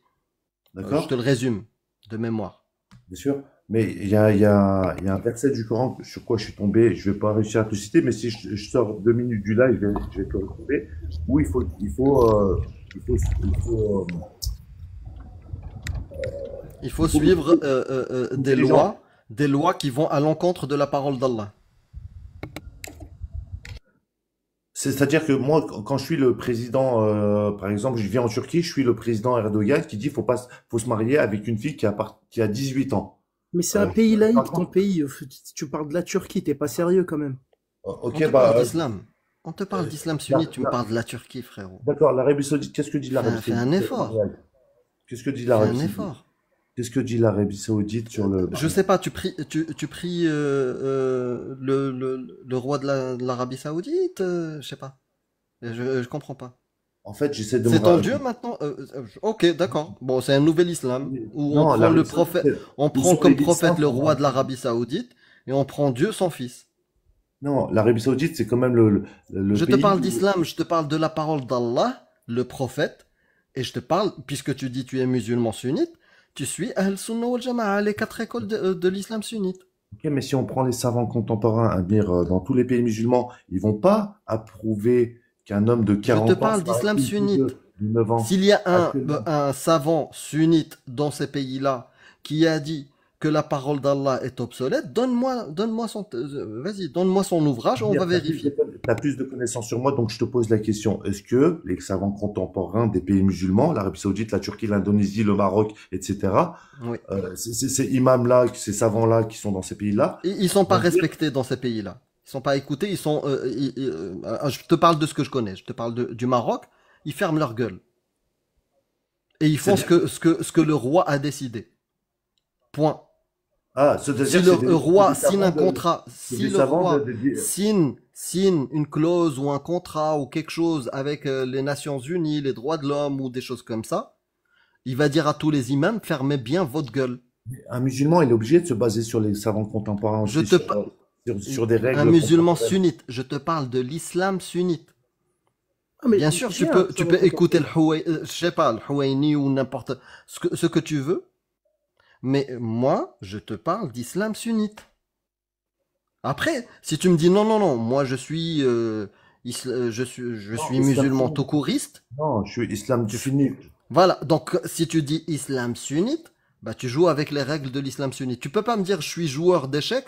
Je te d'accord? le résume de mémoire. Bien sûr. Mais il y a un verset du Coran sur quoi je suis tombé, je vais pas réussir à te le citer, mais si je sors 2 minutes du live, je vais te le retrouver, où Il il faut faut suivre nos dirigeants. des lois qui vont à l'encontre de la parole d'Allah. C'est-à-dire que moi, quand je suis le président, par exemple, je viens en Turquie, je suis le président Erdogan qui dit faut se marier avec une fille qui a 18 ans. Mais c'est un Je pays suis laïque, ton d'accord. pays. Tu parles de la Turquie, t'es pas sérieux quand même. On Ok, te parle d'islam. On te parle euh, d'islam la- sunnite, tu me la- parles de la Turquie, frérot. d'accord, l'Arabie Saoudite, qu'est-ce que dit l'Arabie Fais un Saoudite sur le effort. mariage? Qu'est-ce que dit Fais l'Arabie un Saoudite? effort. Qu'est-ce que dit l'Arabie Saoudite sur le Je mariage? sais pas, tu pries le roi de l'Arabie Saoudite? Je sais pas. Je comprends pas. En fait, j'essaie de me C'est ton ra- Dieu maintenant? Ok, d'accord. Bon, c'est un nouvel islam où on Non, prend l'Arabie le Saoudite, prophète, on ils prend sont comme les prophète saints le pour roi de l'Arabie Saoudite et on prend Dieu son fils. Non, l'Arabie Saoudite, c'est quand même le Je te pays parle où d'islam, je te parle de la parole d'Allah, le prophète, et je te parle, puisque tu dis tu es musulman sunnite, tu suis Ahl Sunnah wal Jama'a, les 4 écoles de l'islam sunnite. ok, mais si on prend les savants contemporains, Amir, dans tous les pays musulmans, ils vont pas approuver qu'un homme de Je te 40 ans parle soit avec d'islam une fille sunnite. de 9 ans. S'il y a Actuellement. un savant sunnite dans ces pays-là qui a dit que la parole d'Allah est obsolète, donne-moi son ouvrage, on Amir, va vérifier. t'as plus de connaissances sur moi, donc je te pose la question. Est-ce que les savants contemporains des pays musulmans, l'Arabie Saoudite, la Turquie, l'Indonésie, le Maroc, etc., Oui. ces imams-là, ces savants-là qui sont dans ces pays-là, Ils sont pas vont dire, respectés dans ces pays-là. Ils sont pas écoutés. Je te parle de ce que je connais. Je te parle du Maroc. Ils ferment leur gueule et ils font c'est-à-dire ce que le roi a décidé. Point. Ah, Si c'est-à-dire que le c'est roi des signe savants un contrat, c'est si des le savants roi de- signe une clause ou un contrat ou quelque chose avec les Nations Unies, les droits de l'homme ou des choses comme ça, il va dire à tous les imams, fermez bien votre gueule. Un musulman, il est obligé de se baser sur les savants contemporains Je aussi, te, pa- sur des un règles musulman contemporaines. sunnite, je te parle de l'islam sunnite. Ah, mais Bien sûr, j'ai un tu savant peux écouter contemporain. je sais pas, le Houaini ou n'importe ce que tu veux, mais moi, je te parle d'islam sunnite. Après, si tu me dis non, non, non, moi je Non, suis islam musulman tout sunnite. couriste, Non, je suis islam tu, sunnite. voilà, donc si tu dis islam sunnite, bah tu joues avec les règles de l'islam sunnite. Tu peux pas me dire je suis joueur d'échecs,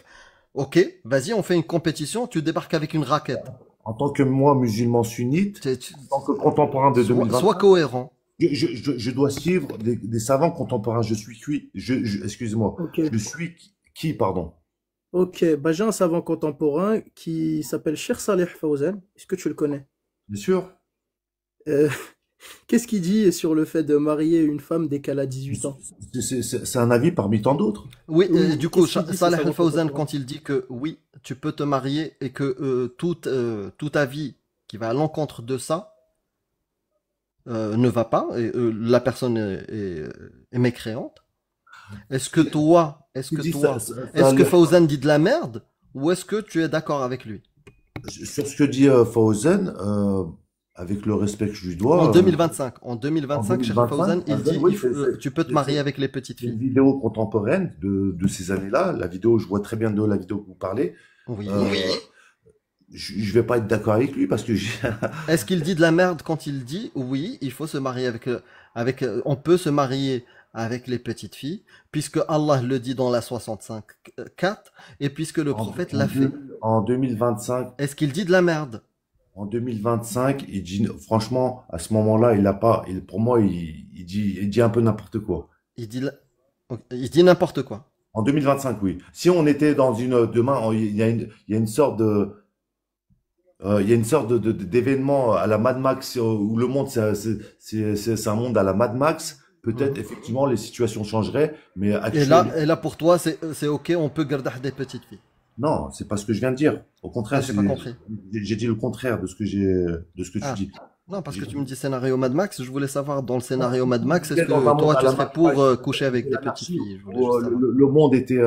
ok, vas-y, on fait une compétition, tu débarques avec une raquette. En tant que moi, musulman sunnite, Tu- tu- en tant que contemporain de sois 2025, cohérent. je dois suivre des savants contemporains. Je suis qui? Excuse-moi. Ok. Je suis qui, pardon? Ok, bah, j'ai un savant contemporain qui s'appelle Cheikh Saleh Fawzan. Est-ce que tu le connais? Bien sûr. Euh, Qu'est-ce qu'il dit sur le fait de marier une femme dès qu'elle a 18 ans? C'est un avis parmi tant d'autres. Oui, Oui, du coup, qu'est-ce qu'il dit ce Saleh savant Al-Fawzan, contemporain? quand il dit que oui, tu peux te marier et que tout avis qui va à l'encontre de ça ne va pas, et la personne est mécréante, est-ce que toi, Il dit ça, est-ce que Fawzan dit de la merde ou est-ce que tu es d'accord avec lui? sur ce que dit Fawzan, avec le respect que je lui En dois, 2025, en en 2025, Cheikh Fawzan, 2025, il dit oui, tu peux te marier avec les petites c'est une filles. vidéo contemporaine de ces années-là. La vidéo, je vois très bien de la vidéo que vous parlez. Oui. Euh, je vais pas être d'accord avec lui parce que Est-ce qu'il dit de la merde quand il dit oui, il faut se marier on peut se marier avec les petites filles, puisque Allah le dit dans la 65:4 et puisque le prophète l'a fait. En 2025, Est-ce qu'il dit de la merde? en 2025, il dit, franchement, à ce moment-là, il a pas, pour moi, il dit un peu n'importe quoi. Il dit n'importe quoi. En 2025, oui. Si on était dans demain, il y a une sorte d'événement à la Mad Max où le monde, c'est un monde à la Mad Max. Peut-être, effectivement, les situations changeraient, mais actuellement, Et là pour toi, c'est ok, on peut garder des petites filles. non, c'est pas ce que je viens de dire. Au contraire, J'ai pas compris. j'ai dit le contraire de ce que tu Ah. dis. Non, parce que tu me dis scénario Mad Max, je voulais savoir dans le scénario Mad Max, est-ce Dans un que monde toi à tu la serais Mad pour Max, coucher avec des petites l'anarchie, filles? Je voulais où juste savoir. le monde était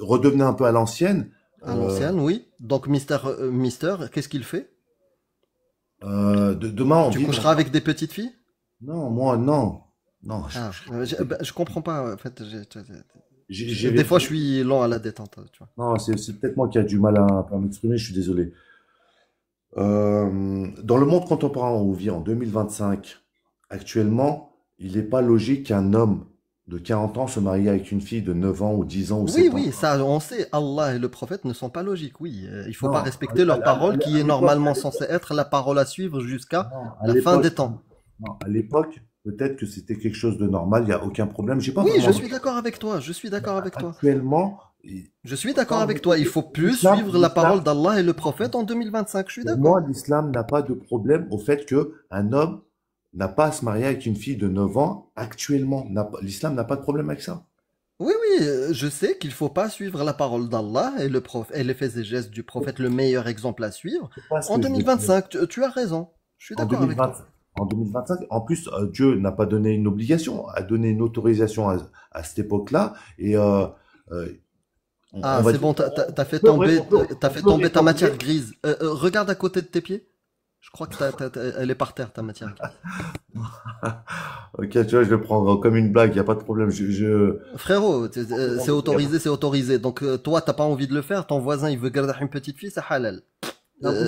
redevenait un peu à l'ancienne. À l'ancienne, oui. Donc Mister, qu'est-ce qu'il fait? Demain, on Tu vit coucheras avec des petites filles? Non, moi, non. Non, Ah, je comprends pas. En fait, j'ai des fois, je suis lent à la détente, tu vois. Non, c'est peut-être moi qui a du mal à m'exprimer, je suis désolé. Dans le monde contemporain où on vit en 2025, actuellement, il n'est pas logique qu'un homme de 40 ans se marie avec une fille de 9 ans ou 10 ans ou Oui, 7 ans. oui, ça, on sait. Allah et le prophète ne sont pas logiques. Oui, il faut Non, pas respecter leur parole, qui est normalement censée être la parole à suivre jusqu'à non, à la fin l'époque, des temps. non, à l'époque, peut-être que c'était quelque chose de normal, il n'y a aucun problème. J'ai pas Oui, vraiment. je suis d'accord avec toi. Je suis d'accord avec toi. Actuellement, Je suis d'accord avec toi. Il faut plus l'islam- suivre la parole d'Allah et le prophète en 2025. Je suis pour d'accord. moi, l'islam n'a pas de problème au fait que un homme n'a pas à se marier avec une fille de 9 ans actuellement. L'islam n'a pas de problème avec ça. Oui, oui, je sais qu'il faut pas suivre la parole d'Allah et et les faits et gestes du prophète, le meilleur exemple à suivre. C'est pas ce En que je veux dire. 2025, tu as raison. Je suis En d'accord avec 2020, toi. en 2025, en plus, Dieu n'a pas donné une obligation, a donné une autorisation à cette époque-là. Et on Ah, va c'est dire- bon, t'as fait peut- tomber, on peut- t'as on fait peut tomber ta réformer. matière grise. Regarde à côté de tes pieds. Je crois que elle est par terre, ta matière grise. Ok, tu vois, je le prends comme une blague, il n'y a pas de problème. Frérot, c'est autorisé, c'est autorisé. Donc toi, t'as pas envie de le faire, ton voisin, il veut garder une petite fille, c'est halal.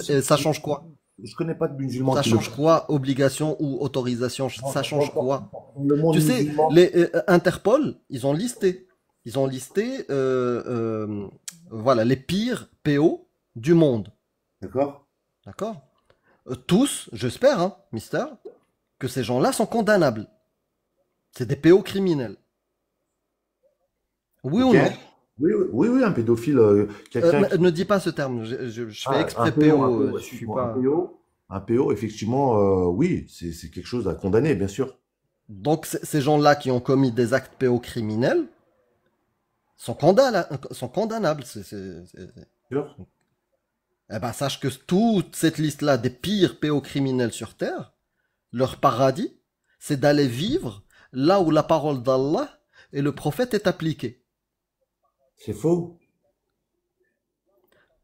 Et ça change quoi? Je connais pas de musulmans Ça qui le change quoi? Obligation ou autorisation? Ça change quoi? Le monde Tu sais, musulman, les Interpol, ils ont listé, voilà, les pires PO du monde. d'accord? D'accord? Tous, j'espère, hein, Mister, que ces gens-là sont condamnables. C'est des PO criminels. Oui ou Ok. non? Oui, un pédophile, quelqu'un Ne dis pas ce terme. Je fais Ah, exprès un PO. Je suis excuse-moi, pas. un PO, effectivement, oui, c'est quelque chose à condamner, bien sûr. Donc ces gens-là qui ont commis des actes PO criminels, sont condamnables. Sûr. Eh ben, sache que toute cette liste-là des pires pédocriminels sur Terre, leur paradis, c'est d'aller vivre là où la parole d'Allah et le prophète est appliquée. C'est faux.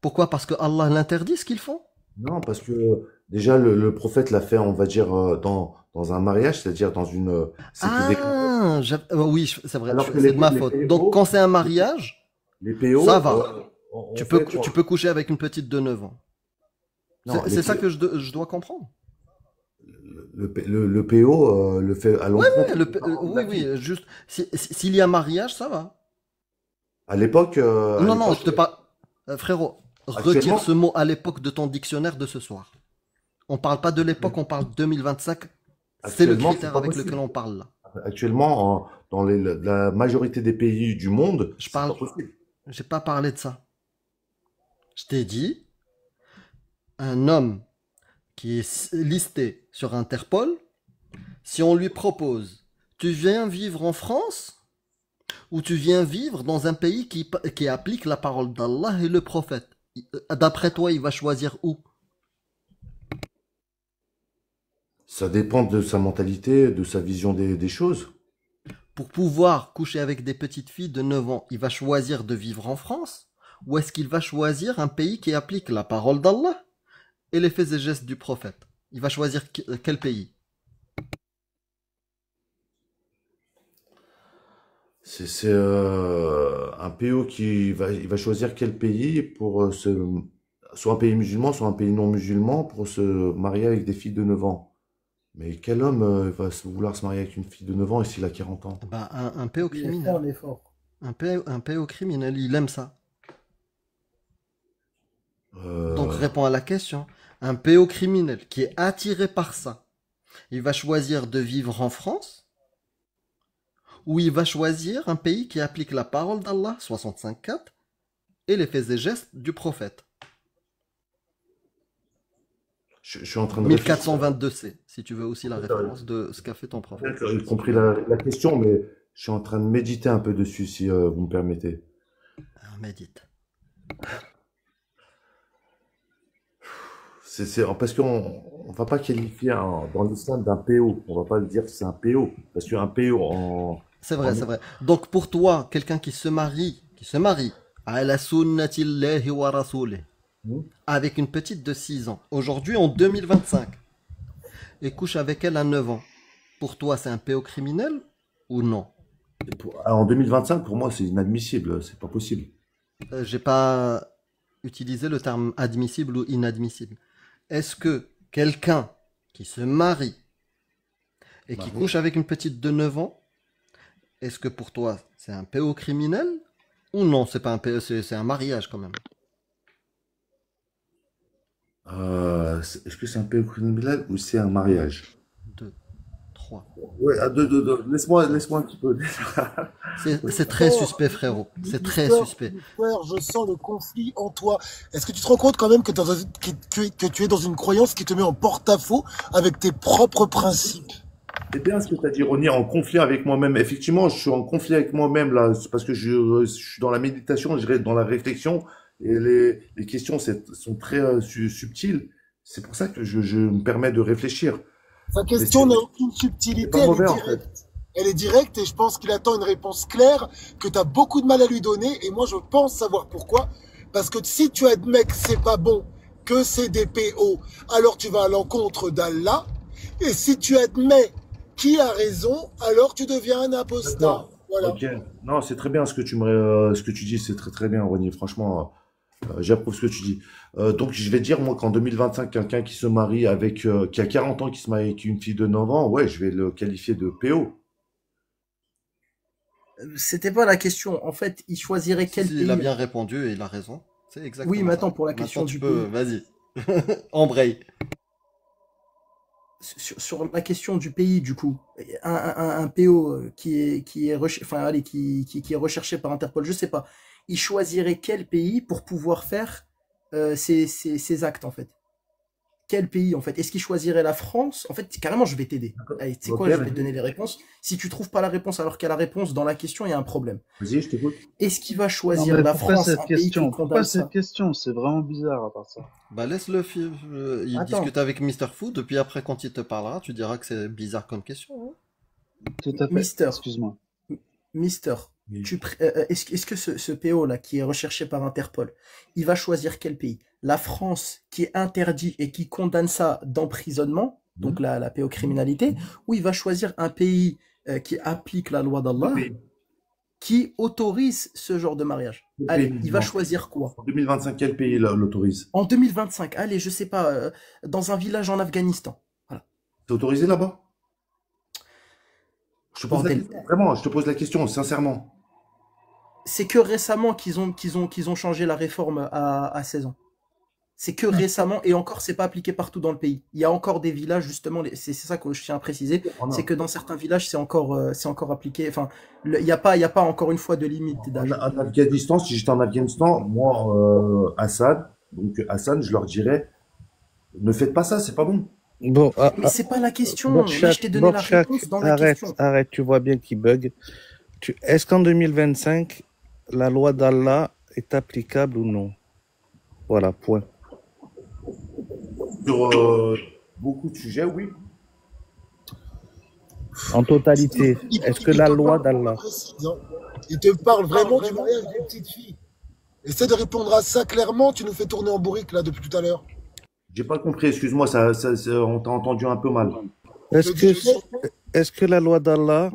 Pourquoi? Parce que Allah l'interdit ce qu'ils font. Non, parce que déjà le prophète l'a fait, on va dire, dans un mariage, c'est-à-dire dans une sécurité. Ah, oui, c'est vrai, Alors que c'est de ma faute. Donc, quand c'est un mariage, les PO, ça va. en Tu fait, peux coucher avec une petite de 9 ans. non, C'est ça que je dois comprendre. le PO le fait à Ouais, l'encontre oui, de la fille. oui, juste, s'il y a mariage, ça va. À l'époque, Non, non, je te parle. Frérot, retire actuellement, ce mot à l'époque de ton dictionnaire de ce soir. On parle pas de l'époque, on parle 2025. C'est le actuellement, c'est critère pas avec possible. lequel on parle là. Actuellement, dans la majorité des pays du monde, Je c'est pas parle, possible. j'ai pas parlé de ça. Je t'ai dit, un homme qui est listé sur Interpol, si on lui propose, tu viens vivre en France ou tu viens vivre dans un pays qui applique la parole d'Allah et le prophète, d'après toi, il va choisir où? Ça dépend de sa mentalité, de sa vision des choses. Pour pouvoir coucher avec des petites filles de 9 ans, il va choisir de vivre en France? Ou est-ce qu'il va choisir un pays qui applique la parole d'Allah et les faits et gestes du prophète? Il va choisir quel pays? C'est un PO il va choisir quel pays pour soit un pays musulman, soit un pays non musulman pour se marier avec des filles de 9 ans. Mais quel homme va vouloir se marier avec une fille de 9 ans et s'il a 40 ans? Bah, un Il a fait pédocriminel. un effort. Un pédocriminel, il aime ça. Donc Euh, réponds à la question. Un pédocriminel qui est attiré par ça, il va choisir de vivre en France ou il va choisir un pays qui applique la parole d'Allah, 65.4, et les faits et gestes du prophète, je suis en train de réfléchir. 1422c, si tu veux aussi la référence de ce qu'a fait ton prophète. J'ai compris la question, mais je suis en train de méditer un peu dessus, si vous me permettez. Alors, médite. Parce qu'on va pas qualifier dans l'islam d'un PO. On va pas le dire que c'est un PO. Parce qu'un PO C'est vrai, c'est vrai. Donc pour toi, quelqu'un qui se marie, ala sunnatillahi wa rasoulih, avec une petite de 6 ans, aujourd'hui en 2025, et couche avec elle à 9 ans, pour toi c'est un pédocriminel ou non? En 2025, pour moi, c'est inadmissible. C'est pas possible. J'ai pas utilisé le terme admissible ou inadmissible. Est-ce que quelqu'un qui se marie et qui couche avec une petite de 9 ans, est-ce que pour toi c'est un pédocriminel ou non? C'est pas un c'est un mariage quand même. Est-ce que c'est un PO criminel ou c'est un mariage? 2, 3. Ouais, laisse-moi un petit peu. C'est très suspect, frérot. C'est très suspect. Frère, je sens le conflit en toi. Est-ce que tu te rends compte quand même que tu es dans une croyance qui te met en porte-à-faux avec tes propres principes? C'est bien ce que tu as dit, Ronnie, en conflit avec moi-même. Effectivement, je suis en conflit avec moi-même là, c'est parce que je suis dans la méditation, je reste dans la réflexion et les questions sont très subtiles. C'est pour ça que je me permets de réfléchir. Sa Mais question n'a aucune c'est subtilité, pas elle est mauvais en directe. fait. Elle est directe et je pense qu'il attend une réponse claire que tu as beaucoup de mal à lui donner et moi je pense savoir pourquoi. Parce que si tu admets que c'est pas bon, que c'est des PO, alors tu vas à l'encontre d'Allah. Et si tu admets qui a raison, alors tu deviens un apostat. D'accord. Voilà. Ok. Non, c'est très bien ce que tu dis, c'est très très bien, Ronnie. Franchement, j'approuve ce que tu dis. Donc, je vais dire, moi, qu'en 2025, quelqu'un qui se marie qui a 40 ans, qui se marie avec une fille de 9 ans, ouais, je vais le qualifier de PO. C'était pas la question. En fait, il choisirait quel Il a pays. bien répondu et il a raison. C'est Oui, exactement mais ça. attends, pour la Maintenant, question tu du peux, pays. vas-y. Embraye. Sur la question du pays, du coup, un PO qui est recherché par Interpol, je sais pas, il choisirait quel pays pour pouvoir faire ces actes, en fait. quel pays en fait? Est-ce qu'il choisirait la France? En fait, carrément, je vais t'aider. Allez, tu sais quoi, Ok, je vais te donner les réponses. Si tu trouves pas la réponse alors qu'il y a la réponse dans la question, il y a un problème. vas-y, je t'écoute. Est-ce qu'il va Non, choisir mais la pourquoi France, cette un pays qui question? Pourquoi condamne cette ça? question? C'est vraiment bizarre à part ça. Bah laisse-le, il Attends, discute avec Mr. Food, et puis après, quand il te parlera, tu diras que c'est bizarre comme question. Hein. Tout à fait. Mister, Excuse-moi. Mister, Oui. est-ce que ce PO là qui est recherché par Interpol, il va choisir quel pays? La France qui interdit et qui condamne ça d'emprisonnement, donc la pédocriminalité, ou il va choisir un pays qui applique la loi d'Allah, Oui. qui autorise ce genre de mariage? Quel Allez, pays il va Non. choisir quoi? En 2025, quel pays l'autorise? En 2025, allez, je sais pas, dans un village en Afghanistan. Voilà. C'est autorisé là-bas? Je te pose la Bordel. question, vraiment, je te pose la question, sincèrement. C'est que récemment qu'ils ont changé la réforme à 16 ans. C'est que récemment, et encore, c'est pas appliqué partout dans le pays. Il y a encore des villages, justement, c'est ça que je tiens à préciser, Oh c'est non. que dans certains villages, c'est encore appliqué. Enfin, il y a pas encore une fois de limite En, d'âge. en Afghanistan, si j'étais en Afghanistan, moi, Hassan, je leur dirais, ne faites pas ça, c'est pas bon. Bon, Mais c'est pas la question. Là, je Borchak, t'ai donné la Borchak, réponse dans la question. arrête, tu vois bien qu'il bug. Est-ce qu'en 2025, la loi d'Allah est applicable ou non? Voilà, point. Sur beaucoup de sujets, oui. En totalité, Il, est-ce que il la te loi parle d'Allah... précis, hein. Il te parle vraiment du mariage d'une petite fille. Essaie de répondre à ça clairement, tu nous fais tourner en bourrique là depuis tout à l'heure. J'ai pas compris, excuse-moi, on t'a entendu un peu mal. Est-ce Je dis que, est-ce que la loi d'Allah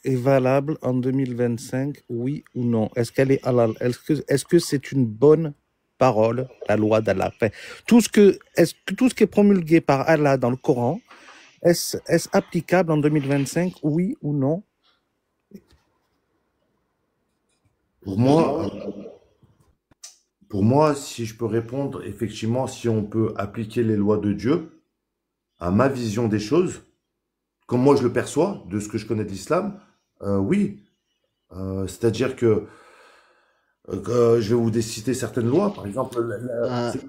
est valable en 2025, oui ou non? Est-ce qu'elle est halal? Est-ce que c'est une bonne parole, la loi d'Allah? Enfin, tout ce qui est promulgué par Allah dans le Coran, est-ce applicable en 2025, oui ou non? Pour moi, si je peux répondre, effectivement, si on peut appliquer les lois de Dieu à ma vision des choses, comme moi je le perçois, de ce que je connais de l'islam, oui. C'est-à-dire que je vais vous citer certaines lois, par exemple,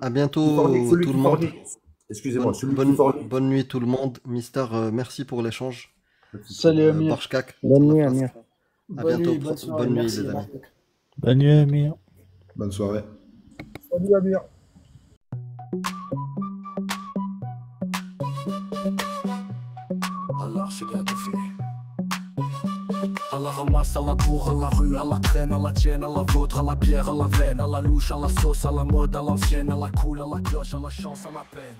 À bientôt celui tout qui le monde. fornique. Excusez-moi, celui qui Bonne fornique. nuit tout le monde. Mister, merci pour l'échange. Salut Amir. Barshkak. Bonne nuit, Amir. À Bonne bientôt. nuit, bonne soirée, Bonne nuit, merci. les amis. Bonne nuit, Amir. Bonne soirée. Salut Amir. Allah, je viens de finir. Allah ramasse à la cour, à la rue, à la traîne, à la tienne, à la vôtre, à la bière, à la veine, à la louche, à la sauce, à la mode, à l'ancienne, à la cool, à la cloche, à la chance, à la peine.